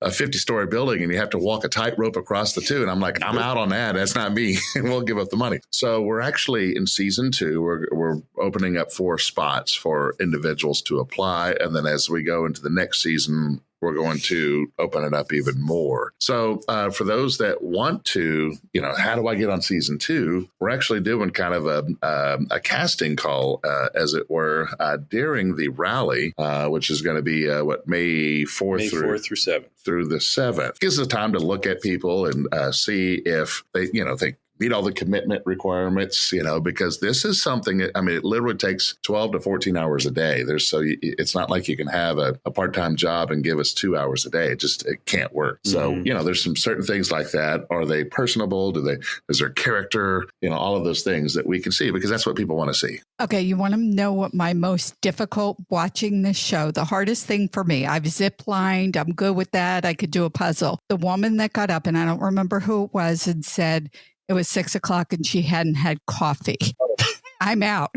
a 50-story building and you have to walk a tightrope across the 2. And I'm like, I'm out on that. That's not me. And we'll give up the money. So we're actually in season 2, we're opening up 4 spots for individuals to apply. And then as we go into the next season, we're going to open it up even more. So for those that want to, how do I get on season 2? We're actually doing kind of a casting call, as it were, during the rally, which is going to be May 4th through 7th. Through the 7th. Gives us time to look at people and see if they meet all the commitment requirements, because this is something, it literally takes 12 to 14 hours a day. It's not like you can have a part-time job and give us 2 hours a day. It can't work. So, there's some certain things like that. Are they personable? Is their character, all of those things that we can see, because that's what people want to see. Okay. You want to know what my most difficult watching this show, the hardest thing for me, I've zip-lined. I'm good with that. I could do a puzzle. The woman that got up, and I don't remember who it was, and said it was 6:00 and she hadn't had coffee. I'm out.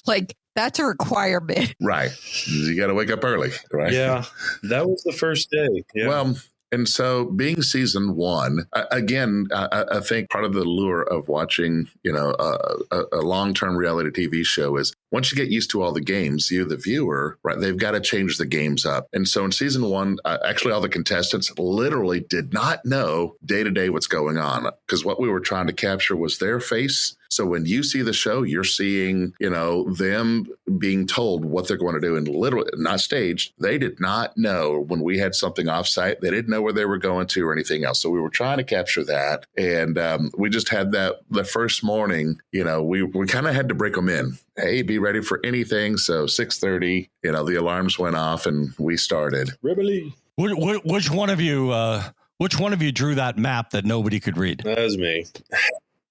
Like, that's a requirement. Right. You got to wake up early, right? Yeah. That was the first day. Yeah. Well, and so being season one, again, I think part of the lure of watching, a long-term reality TV show is once you get used to all the games, you, the viewer, right, they've got to change the games up. And so in season one, actually all the contestants literally did not know day to day what's going on, because what we were trying to capture was their face. So when you see the show, you're seeing, them being told what they're going to do, and literally not staged. They did not know when we had something offsite. They didn't know where they were going to or anything else. So we were trying to capture that. And we just had that the first morning, we kind of had to break them in. Hey, be ready for anything. So 6:30, the alarms went off and we started. Rebellion. Which one of you drew that map that nobody could read? That was me.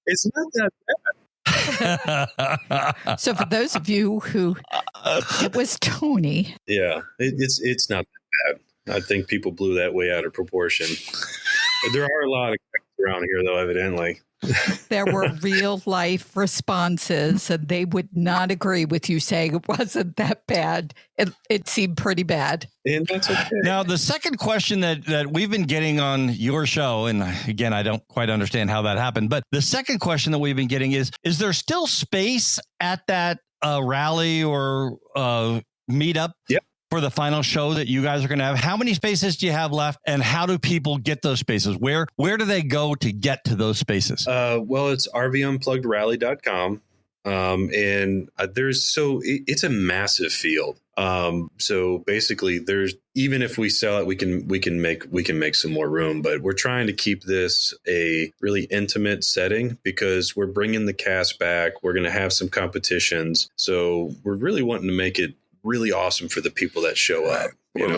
It's not that bad. So for those of you who, it was Tony. Yeah, it's not that bad. I think people blew that way out of proportion. But there are a lot of guys around here, though, evidently. There were real life responses, and they would not agree with you saying it wasn't that bad. It seemed pretty bad. And that's okay. Now, the second question that we've been getting on your show, and again, I don't quite understand how that happened, but the second question that we've been getting is there still space at that rally or meetup? Yep. For the final show that you guys are going to have? How many spaces do you have left, and how do people get those spaces? Where do they go to get to those spaces? Well, it's RVUnpluggedRally.com. And it's a massive field. So basically even if we sell it, we can make some more room, but we're trying to keep this a really intimate setting because we're bringing the cast back. We're going to have some competitions. So we're really wanting to make it really awesome for the people that show up.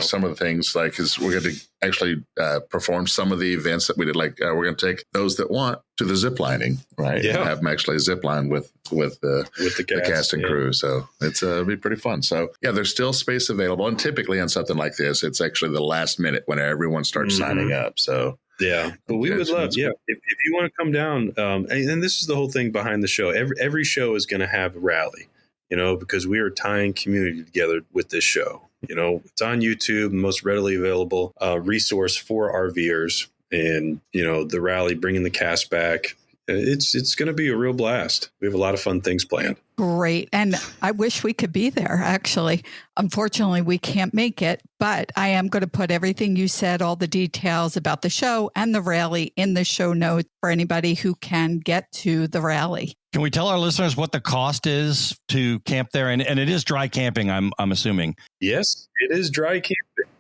Some of the things is we're going to actually perform some of the events that we did. Like we're going to take those that want to the zip lining, right? Yeah. And have them actually zip line with the cast and crew. So it'll be pretty fun. So yeah, there's still space available. And typically on something like this, it's actually the last minute when everyone starts signing up. So yeah, but we would love, if you want to come down, and this is the whole thing behind the show. Every show is going to have a rally. Because we are tying community together with this show. It's on YouTube, the most readily available resource for RVers, and the rally, bringing the cast back. It's going to be a real blast. We have a lot of fun things planned. Great. And I wish we could be there, actually. Unfortunately, we can't make it, but I am going to put everything you said, all the details about the show and the rally in the show notes for anybody who can get to the rally. Can we tell our listeners what the cost is to camp there? And it is dry camping, I'm assuming. Yes, it is dry camping.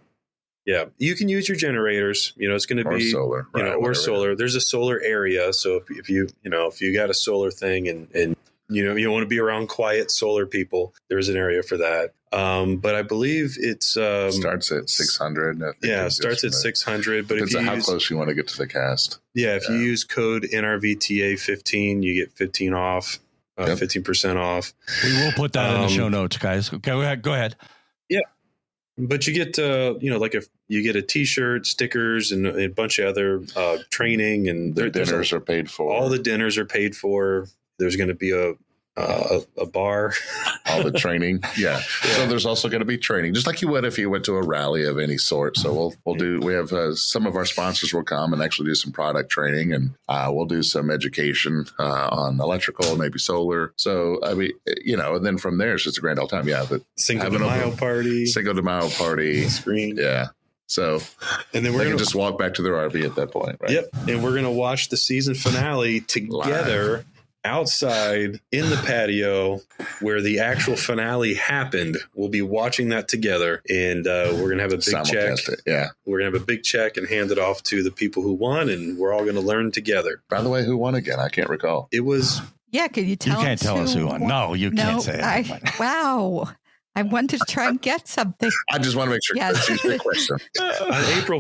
Yeah, you can use your generators. It's going to be solar, or solar. There's a solar area, so if you got a solar thing and you want to be around quiet solar people, there's an area for that. But I believe it's starts at 600. Yeah, starts at 600. But depends on how close you want to get to the cast. Yeah, if you use code NRVTA 15, you get 15 off, 15% off. We will put that in the show notes, guys. Okay, go ahead. Yeah. But you get, you get a T-shirt, stickers, and a bunch of other training, and the dinners are paid for. All the dinners are paid for. There's going to be a bar. All the training, yeah. So there's also going to be training, just like you would if you went to a rally of any sort. So we have some of our sponsors will come and actually do some product training, and we'll do some education on electrical, maybe solar. So and then from there it's just a grand old time. Yeah, but Cinco de Mayo party, screen, yeah. So, and then they can just walk back to their RV at that point, right? Yep. And we're going to watch the season finale together outside in the patio where the actual finale happened. We'll be watching that together, and we're going to have a big check. Yeah. We're going to have a big check and hand it off to the people who won, and we're all going to learn together. By the way, who won again? I can't recall. It was... Yeah, can you tell us? You can't tell us who won. No, you can't say that. Wow. I wanted to try and get something. I just want to make sure that's your question. On April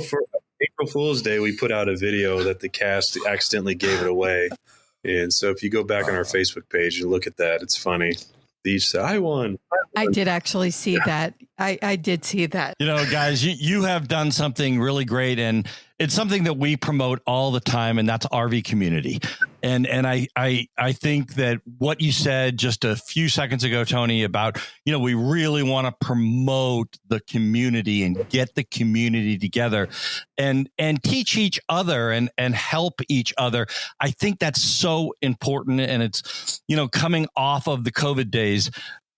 Fool's Day, we put out a video that the cast accidentally gave it away. And so if you go back on our Facebook page and look at that, it's funny. They each said, I won. I did actually see that. I did see that. You know, guys, you have done something really great, and it's something that we promote all the time, and that's RV community. And I think that what you said just a few seconds ago, Tony, about, you know, we really want to promote the community and get the community together and teach each other and help each other. I think that's so important. And it's, you know, coming off of the COVID days,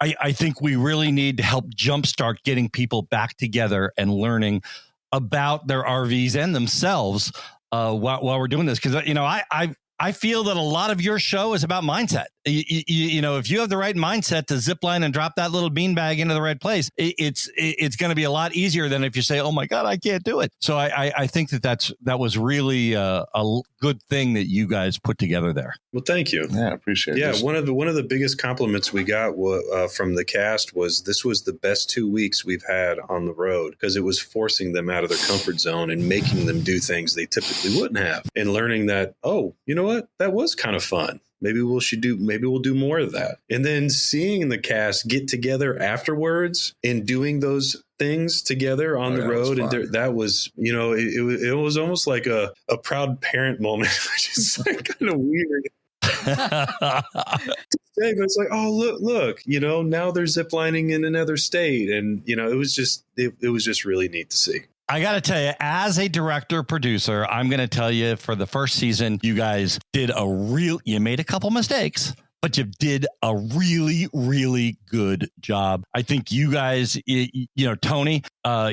I think we really need to help jumpstart getting people back together and learning about their RVs and themselves while we're doing this. Because, you know, I feel that a lot of your show is about mindset. You know, if you have the right mindset to zip line and drop that little beanbag into the right place, it's going to be a lot easier than if you say, "Oh my God, I can't do it." So I think that was really a good thing that you guys put together there. Well, thank you. Yeah, I appreciate it. Yeah, one of the biggest compliments we got from the cast was this was the best 2 weeks we've had on the road, because it was forcing them out of their comfort zone and making them do things they typically wouldn't have, and learning that, oh, you know what, that was kind of fun. Maybe we'll do more of that. And then seeing the cast get together afterwards and doing those things together on the road. And that was, you know, it was almost like a proud parent moment, which is like kind of weird. But it's like, oh, look, you know, now they're ziplining in another state. And, you know, it was just really neat to see. I got to tell you, as a director producer, I'm going to tell you, for the first season, you guys did you made a couple mistakes, but you did a really, really good job. I think you guys, you know, Tony,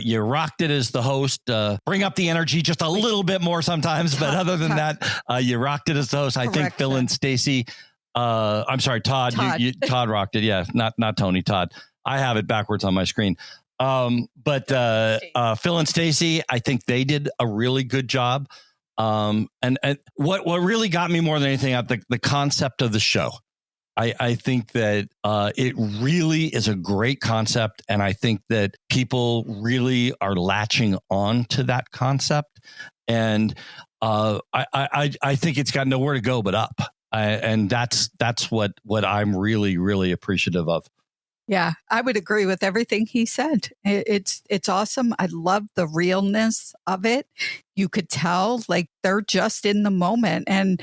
you rocked it as the host. Bring up the energy just a little bit more sometimes. But other than that, you rocked it as the host. I think Phil and Stacy, I'm sorry, Todd. Todd rocked it. Yeah, not Tony, Todd. I have it backwards on my screen. But Phil and Stacy, I think they did a really good job. And what really got me more than anything, the concept of the show. I think that it really is a great concept, and I think that people really are latching on to that concept. And I think it's got nowhere to go but up. And that's what I'm really, really appreciative of. Yeah, I would agree with everything he said. It's awesome. I love the realness of it. You could tell like they're just in the moment. And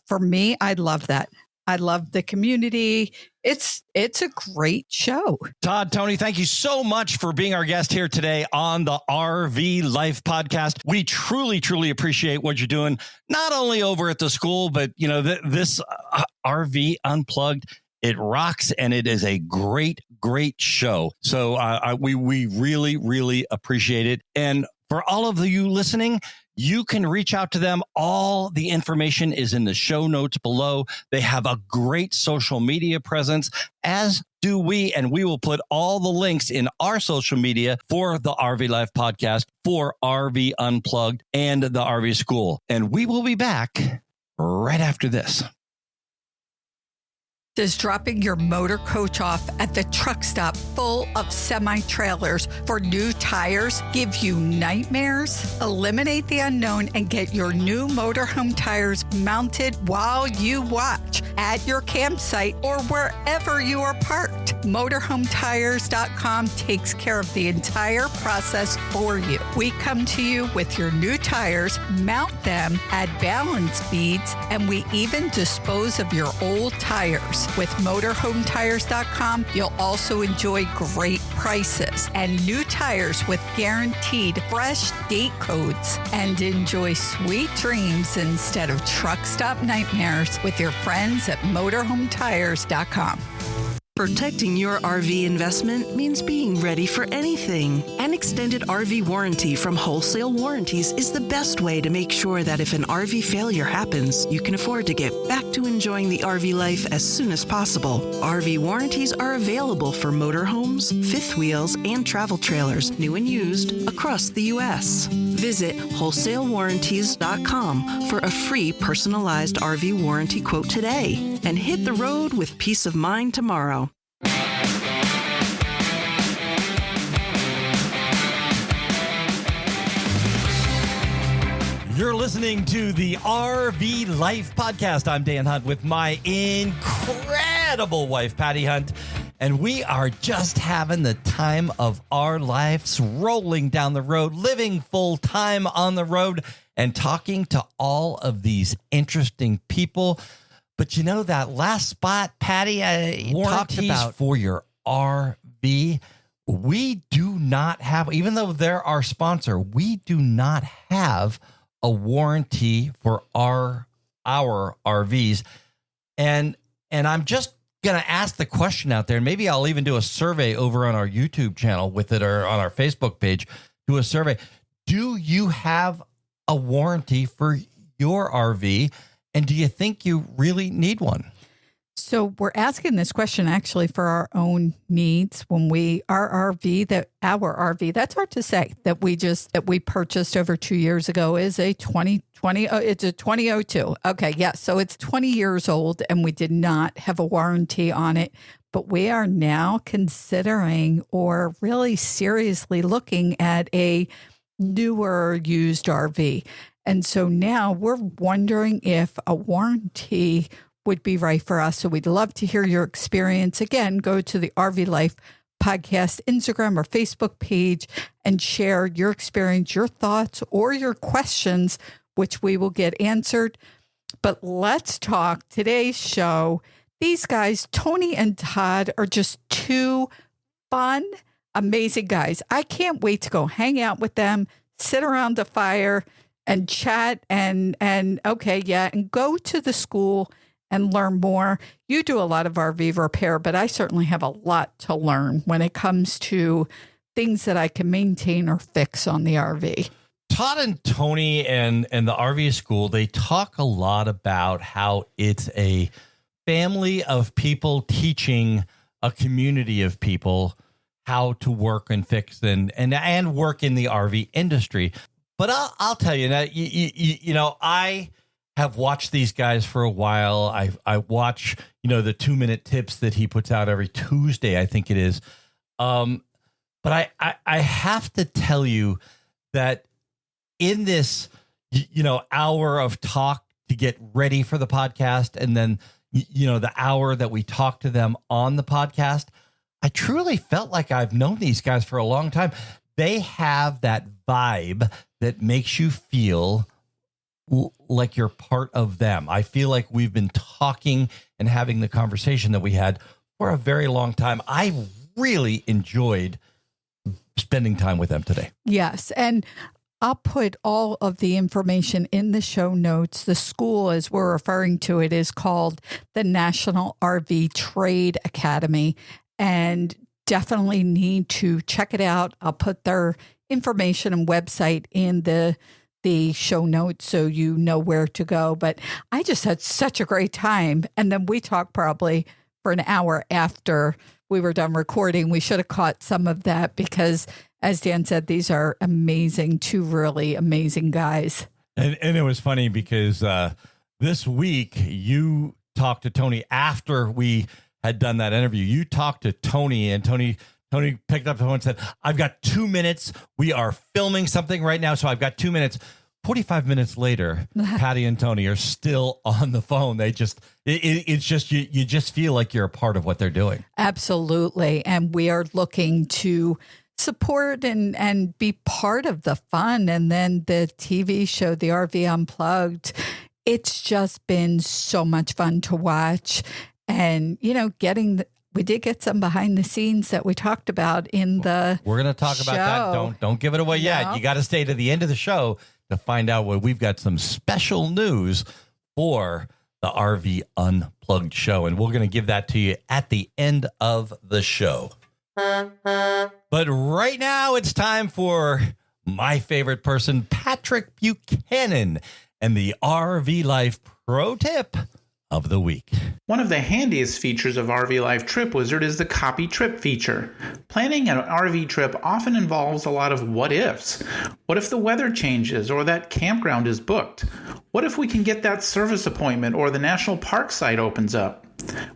for me, I love that. I love the community. It's a great show. Todd, Tony, thank you so much for being our guest here today on the RV Life podcast. We truly, truly appreciate what you're doing, not only over at the school, but, you know, this RV Unplugged. It rocks, and it is a great, great show. So we really, really appreciate it. And for all of you listening, you can reach out to them. All the information is in the show notes below. They have a great social media presence, as do we. And we will put all the links in our social media for the RV Life podcast, for RV Unplugged, and the RV School. And we will be back right after this. Does dropping your motor coach off at the truck stop full of semi-trailers for new tires give you nightmares? Eliminate the unknown and get your new motorhome tires mounted while you watch at your campsite or wherever you are parked. Motorhometires.com takes care of the entire process for you. We come to you with your new tires, mount them, add balance beads, and we even dispose of your old tires. With motorhometires.com, you'll also enjoy great prices and new tires with guaranteed fresh date codes, and enjoy sweet dreams instead of truck stop nightmares with your friends at motorhometires.com. Protecting your RV investment means being ready for anything. An extended RV warranty from Wholesale Warranties is the best way to make sure that if an RV failure happens, you can afford to get back to enjoying the RV life as soon as possible. RV warranties are available for motorhomes, fifth wheels, and travel trailers, new and used, across the U.S. Visit wholesalewarranties.com for a free personalized RV warranty quote today and hit the road with peace of mind tomorrow. You're listening to the RV Life Podcast. I'm Dan Hunt with my incredible wife, Patty Hunt, and we are just having the time of our lives, rolling down the road, living full time on the road, and talking to all of these interesting people. But you know that last spot, Patty, I talked about for your RV. We do not have, even though they're our sponsor, we do not have a warranty for our RVs. And I'm just going to ask the question out there, and maybe I'll even do a survey over on our YouTube channel with it, or on our Facebook page, do a survey. Do you have a warranty for your RV? And do you think you really need one? So we're asking this question actually for our own needs. When our RV, that's hard to say, that we purchased over 2 years ago is a 2020. It's a 2002. Okay. Yeah. So it's 20 years old and we did not have a warranty on it, but we are now considering or really seriously looking at a newer used RV. And so now we're wondering if a warranty would be right for us. So we'd love to hear your experience. Again, go to the RV Life Podcast Instagram or Facebook page and share your experience, your thoughts, or your questions, which we will get answered. But let's talk today's show. These guys, Tony and Todd, are just two fun, amazing guys. I can't wait to go hang out with them, sit around the fire and chat and go to the school and learn more. You do a lot of RV repair, but I certainly have a lot to learn when it comes to things that I can maintain or fix on the RV. Todd and Tony and the RV school, they talk a lot about how it's a family of people teaching a community of people how to work and fix and work in the RV industry. But I'll tell you that, you know, I have watched these guys for a while. I watch, you know, the 2-minute tips that he puts out every Tuesday, I think it is. But I have to tell you that in this, you know, hour of talk to get ready for the podcast, and then, you know, the hour that we talk to them on the podcast, I truly felt like I've known these guys for a long time. They have that vibe that makes you feel like you're part of them. I feel like we've been talking and having the conversation that we had for a very long time. I really enjoyed spending time with them today. Yes. And I'll put all of the information in the show notes. The school, as we're referring to it, is called the National RV Trade Academy, and definitely need to check it out. I'll put their information and website in the show notes so you know where to go. But I just had such a great time. And then we talked probably for an hour after we were done recording. We should have caught some of that because, as Dan said, these are amazing, two really amazing guys. And it was funny because this week you talked to Tony after we had done that interview. You talked to Tony, and Tony picked up the phone and said, I've got 2 minutes. We are filming something right now, so I've got 2 minutes. 45 minutes later, Patty and Tony are still on the phone. They just, it's just, you just feel like you're a part of what they're doing. Absolutely. And we are looking to support and be part of the fun. And then the TV show, the RV Unplugged, it's just been so much fun to watch. And, you know, we did get some behind the scenes that we talked about in the We're going to talk about that. Don't give it away yet. You got to stay to the end of the show to find out what we've got some special news for the RV Unplugged show. And we're going to give that to you at the end of the show. But right now it's time for my favorite person, Patrick Buchanan, and the RV Life Pro Tip of the week. One of the handiest features of RV Life Trip Wizard is the copy trip feature. Planning an RV trip often involves a lot of what ifs. What if the weather changes or that campground is booked? What if we can get that service appointment or the national park site opens up?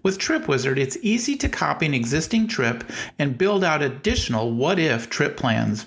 With Trip Wizard, it's easy to copy an existing trip and build out additional what-if trip plans.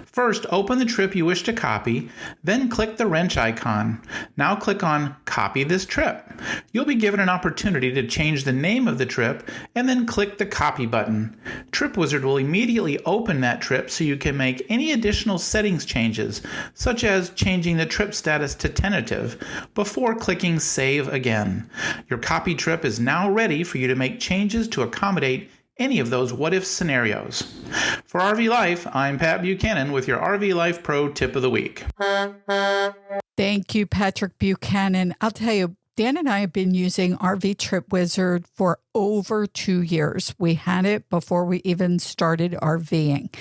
First, open the trip you wish to copy, then click the wrench icon. Now click on Copy this trip. You'll be given an opportunity to change the name of the trip and then click the Copy button. Trip Wizard will immediately open that trip so you can make any additional settings changes, such as changing the trip status to tentative, before clicking Save again. Your copy trip is now ready for you to make changes to accommodate any of those what-if scenarios. For RV Life, I'm Pat Buchanan with your RV Life Pro Tip of the Week. Thank you, Patrick Buchanan. I'll tell you, Dan and I have been using RV Trip Wizard for over 2 years. We had it before we even started RVing.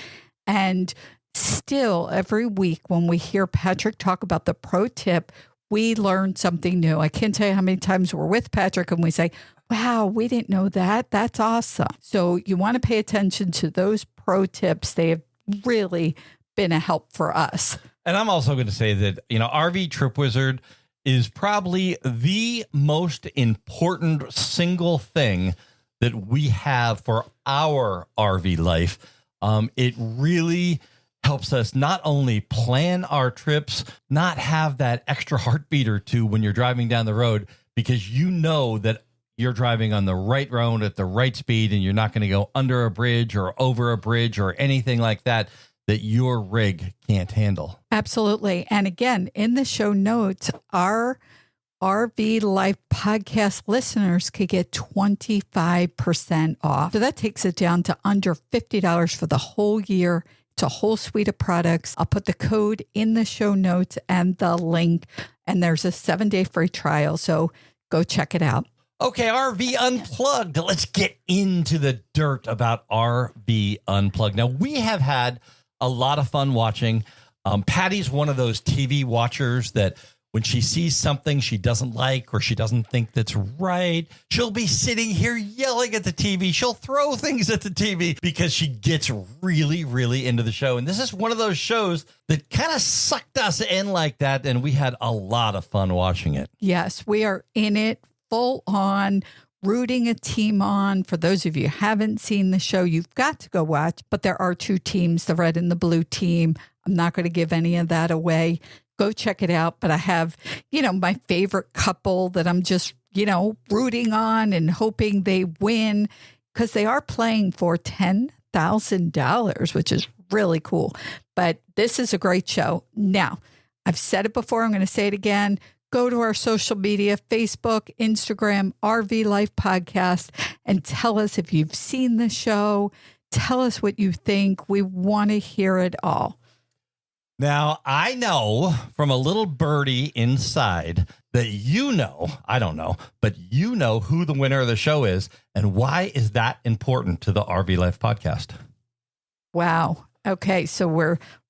And still, every week when we hear Patrick talk about the pro tip, we learn something new. I can't tell you how many times we're with Patrick and we say, wow, we didn't know that. That's awesome. So you want to pay attention to those pro tips. They have really been a help for us. And I'm also going to say that, RV Trip Wizard is probably the most important single thing that we have for our RV life. It really helps us not only plan our trips, not have that extra heartbeat or two when you're driving down the road, because you know that you're driving on the right road at the right speed and you're not going to go under a bridge or over a bridge or anything like that your rig can't handle. Absolutely. And again, in the show notes, our RV Life podcast listeners could get 25% off. So that takes it down to under $50 for the whole year. It's a whole suite of products. I'll put the code in the show notes and the link, and there's a 7-day free trial. So go check it out. Okay, RV Unplugged. Let's get into the dirt about RV Unplugged. Now, we have had a lot of fun watching. Patty's one of those TV watchers that when she sees something she doesn't like or she doesn't think that's right, she'll be sitting here yelling at the TV. She'll throw things at the TV because she gets really, really into the show. And this is one of those shows that kind of sucked us in like that. And we had a lot of fun watching it. Yes, we are in it full on, rooting a team on. For those of you who haven't seen the show, you've got to go watch. But there are two teams, the red and the blue team. I'm not going to give any of that away. Go check it out. But I have, my favorite couple that I'm just, rooting on and hoping they win, because they are playing for $10,000, which is really cool. But this is a great show. Now, I've said it before. I'm going to say it again. Go to our social media, Facebook, Instagram, RV Life Podcast, and tell us if you've seen the show. Tell us what you think. We want to hear it all. Now, I know from a little birdie inside that I don't know, but you know who the winner of the show is. And why is that important to the RV Life Podcast? Wow. Okay, so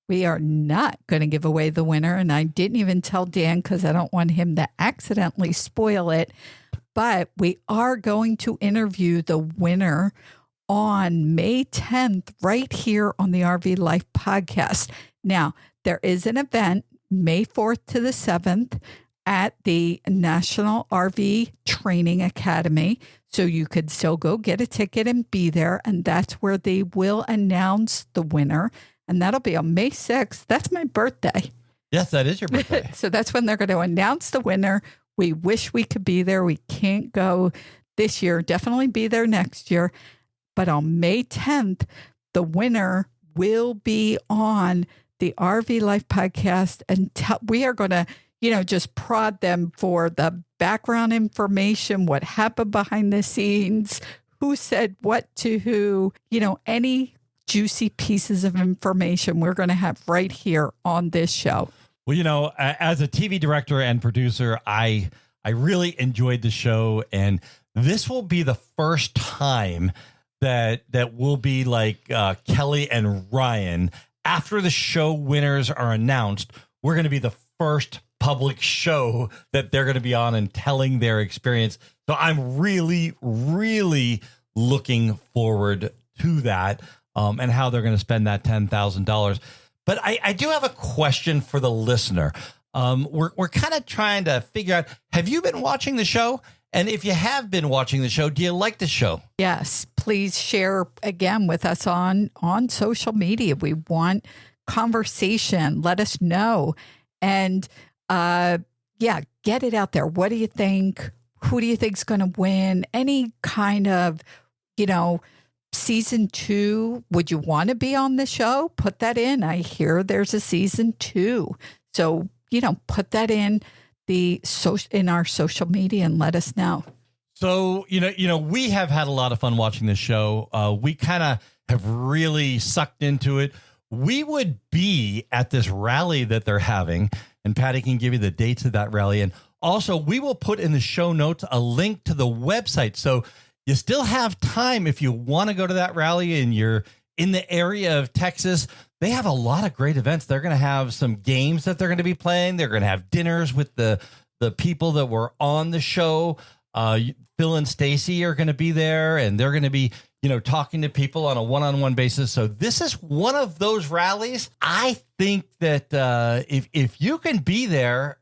we are not going to give away the winner. And I didn't even tell Dan because I don't want him to accidentally spoil it. But we are going to interview the winner on May 10th, right here on the RV Life Podcast. Now, there is an event May 4th to the 7th at the National RV Training Academy. So you could still go get a ticket and be there. And that's where they will announce the winner. And that'll be on May 6th. That's my birthday. Yes, that is your birthday. So that's when they're going to announce the winner. We wish we could be there. We can't go this year. Definitely be there next year. But on May 10th, the winner will be on the RV Life Podcast. And we are going to, just prod them for the background information, what happened behind the scenes, who said what to who, any juicy pieces of information we're going to have right here on this show. Well, as a TV director and producer, I I really enjoyed the show, and this will be the first time that we'll be like Kelly and Ryan. After the show winners are announced, we're going to be the first public show that they're going to be on and telling their experience. So I'm really, really looking forward to that and how they're going to spend that $10,000. But I do have a question for the listener. We're kind of trying to figure out, have you been watching the show? And if you have been watching the show, do you like the show? Yes, please share again with us on social media. We want conversation. Let us know. And get it out there. What do you think? Who do you think's going to win? Any kind of, season 2, would you want to be on the show? Put that in. I hear there's a season 2. So, put that in in our social media and let us know. So, we have had a lot of fun watching this show. We kind of have really sucked into it. We would be at this rally that they're having, and Patty can give you the dates of that rally. And also, we will put in the show notes a link to the website. So you still have time if you want to go to that rally and you're in the area of Texas. They have a lot of great events. They're going to have some games that they're going to be playing. They're going to have dinners with the people that were on the show. Phil and Stacy are going to be there, and they're going to be, talking to people on a one-on-one basis. So this is one of those rallies. I think that if you can be there,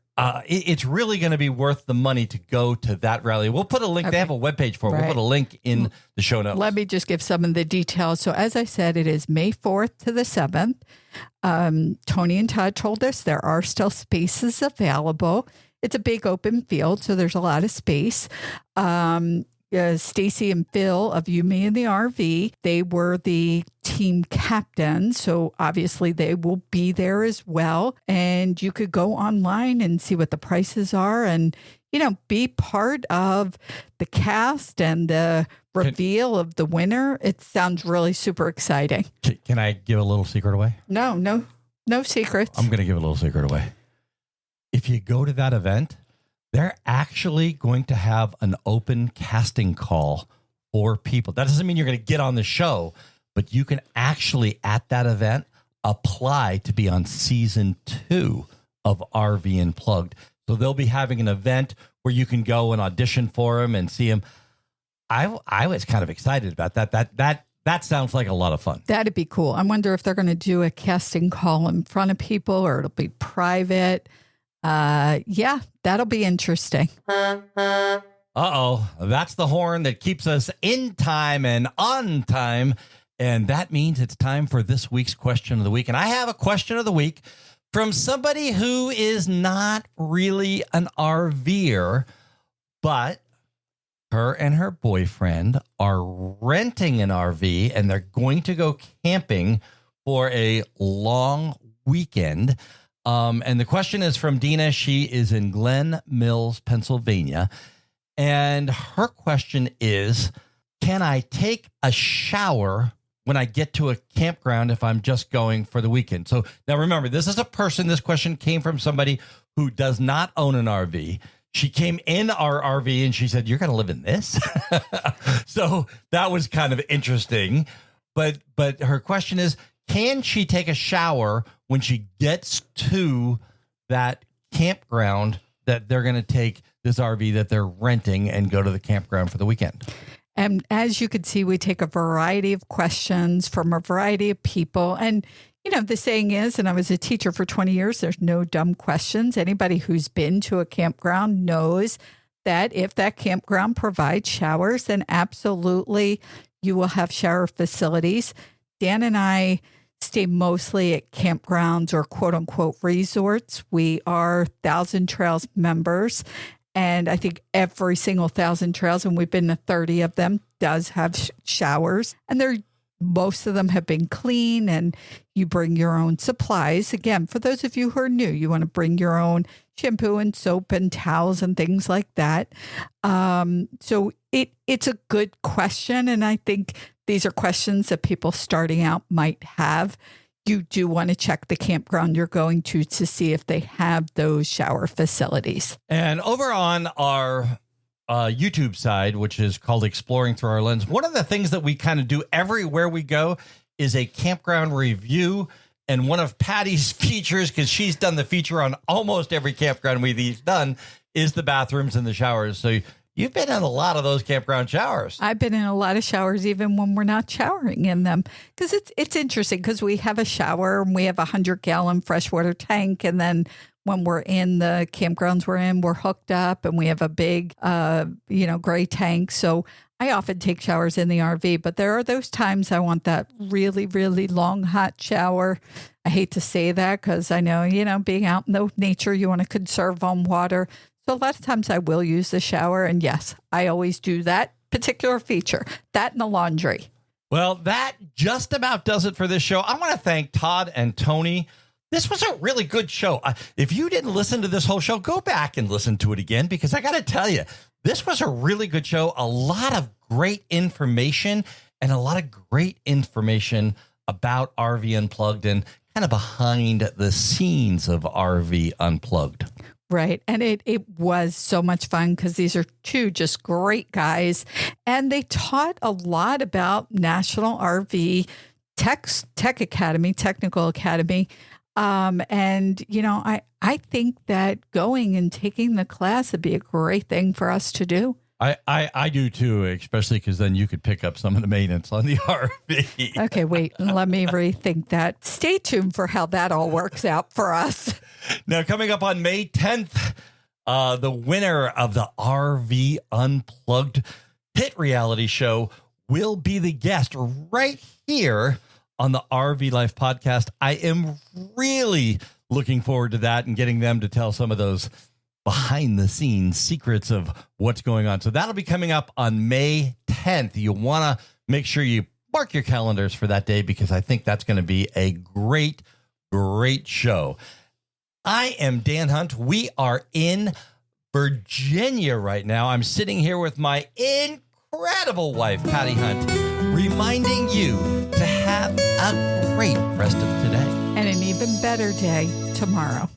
it's really going to be worth the money to go to that rally. We'll put a link. Okay. They have a webpage for it. Right. We'll put a link in the show notes. Let me just give some of the details. So as I said, it is May 4th to the 7th. Tony and Todd told us there are still spaces available. It's a big open field, so there's a lot of space. Stacy and Phil of You, Me, and the RV, they were the team captains, so obviously they will be there as well. And you could go online and see what the prices are and, be part of the cast and the reveal of the winner. It sounds really super exciting. Can I give a little secret away? No secrets. I'm going to give a little secret away. If you go to that event, they're actually going to have an open casting call for people. That doesn't mean you're going to get on the show, but you can actually, at that event, apply to be on season 2 of RV Unplugged. So they'll be having an event where you can go and audition for them and see them. I was kind of excited about that. That sounds like a lot of fun. That'd be cool. I wonder if they're going to do a casting call in front of people or it'll be private. That'll be interesting. That's the horn that keeps us in time and on time. And that means it's time for this week's question of the week. And I have a question of the week from somebody who is not really an RVer, but her and her boyfriend are renting an RV and they're going to go camping for a long weekend. And the question is from Dina. She is in Glen Mills, Pennsylvania. And her question is, can I take a shower when I get to a campground if I'm just going for the weekend? So now remember, this question came from somebody who does not own an RV. She came in our RV and she said, "You're going to live in this?" So that was kind of interesting. But her question is, can she take a shower when she gets to that campground that they're going to take this RV that they're renting and go to the campground for the weekend? And as you can see, we take a variety of questions from a variety of people. And, the saying is, and I was a teacher for 20 years, there's no dumb questions. Anybody who's been to a campground knows that if that campground provides showers, then absolutely you will have shower facilities. Dan and I stay mostly at campgrounds or quote unquote resorts. We are Thousand Trails members. And I think every single Thousand Trails, and we've been to 30 of them, does have showers. And most of them have been clean, and you bring your own supplies. Again, for those of you who are new, you want to bring your own shampoo and soap and towels and things like that. So it's a good question. And I think these are questions that people starting out might have. you do want to check the campground you're going to see if they have those shower facilities. And over on our YouTube side, which is called Exploring Through Our Lens, one of the things that we kind of do everywhere we go is a campground review. And one of Patty's features, because she's done the feature on almost every campground we've done, is the bathrooms and the showers. So you've been in a lot of those campground showers. I've been in a lot of showers, even when we're not showering in them, because it's interesting because we have a shower and we have a 100-gallon freshwater tank. And then when we're in the campgrounds we're in, we're hooked up and we have a big, gray tank. So I often take showers in the RV, but there are those times I want that really, really long, hot shower. I hate to say that because I know, being out in the nature, you want to conserve on water. So a lot of times I will use the shower. And yes, I always do that particular feature, that and the laundry. Well, that just about does it for this show. I want to thank Todd and Tony. This was a really good show. If you didn't listen to this whole show, go back and listen to it again, because I got to tell you, this was a really good show. A lot of great information and a lot of great information about RV Unplugged and kind of behind the scenes of RV Unplugged. Right. And it was so much fun because these are two just great guys. And they taught a lot about National RV Technical Academy. I think that going and taking the class would be a great thing for us to do. I do too, especially because then you could pick up some of the maintenance on the RV. Okay, wait, let me rethink that. Stay tuned for how that all works out for us. Now, coming up on May 10th, the winner of the RV Unplugged hit reality show will be the guest right here on the RV Life podcast. I am really looking forward to that and getting them to tell some of those behind the scenes secrets of what's going on. So that'll be coming up on May 10th. You want to make sure you mark your calendars for that day, because I think that's going to be a great, great show. I am Dan Hunt. We are in Virginia right now. I'm sitting here with my incredible wife, Patty Hunt, reminding you to have a great rest of today. And an even better day tomorrow.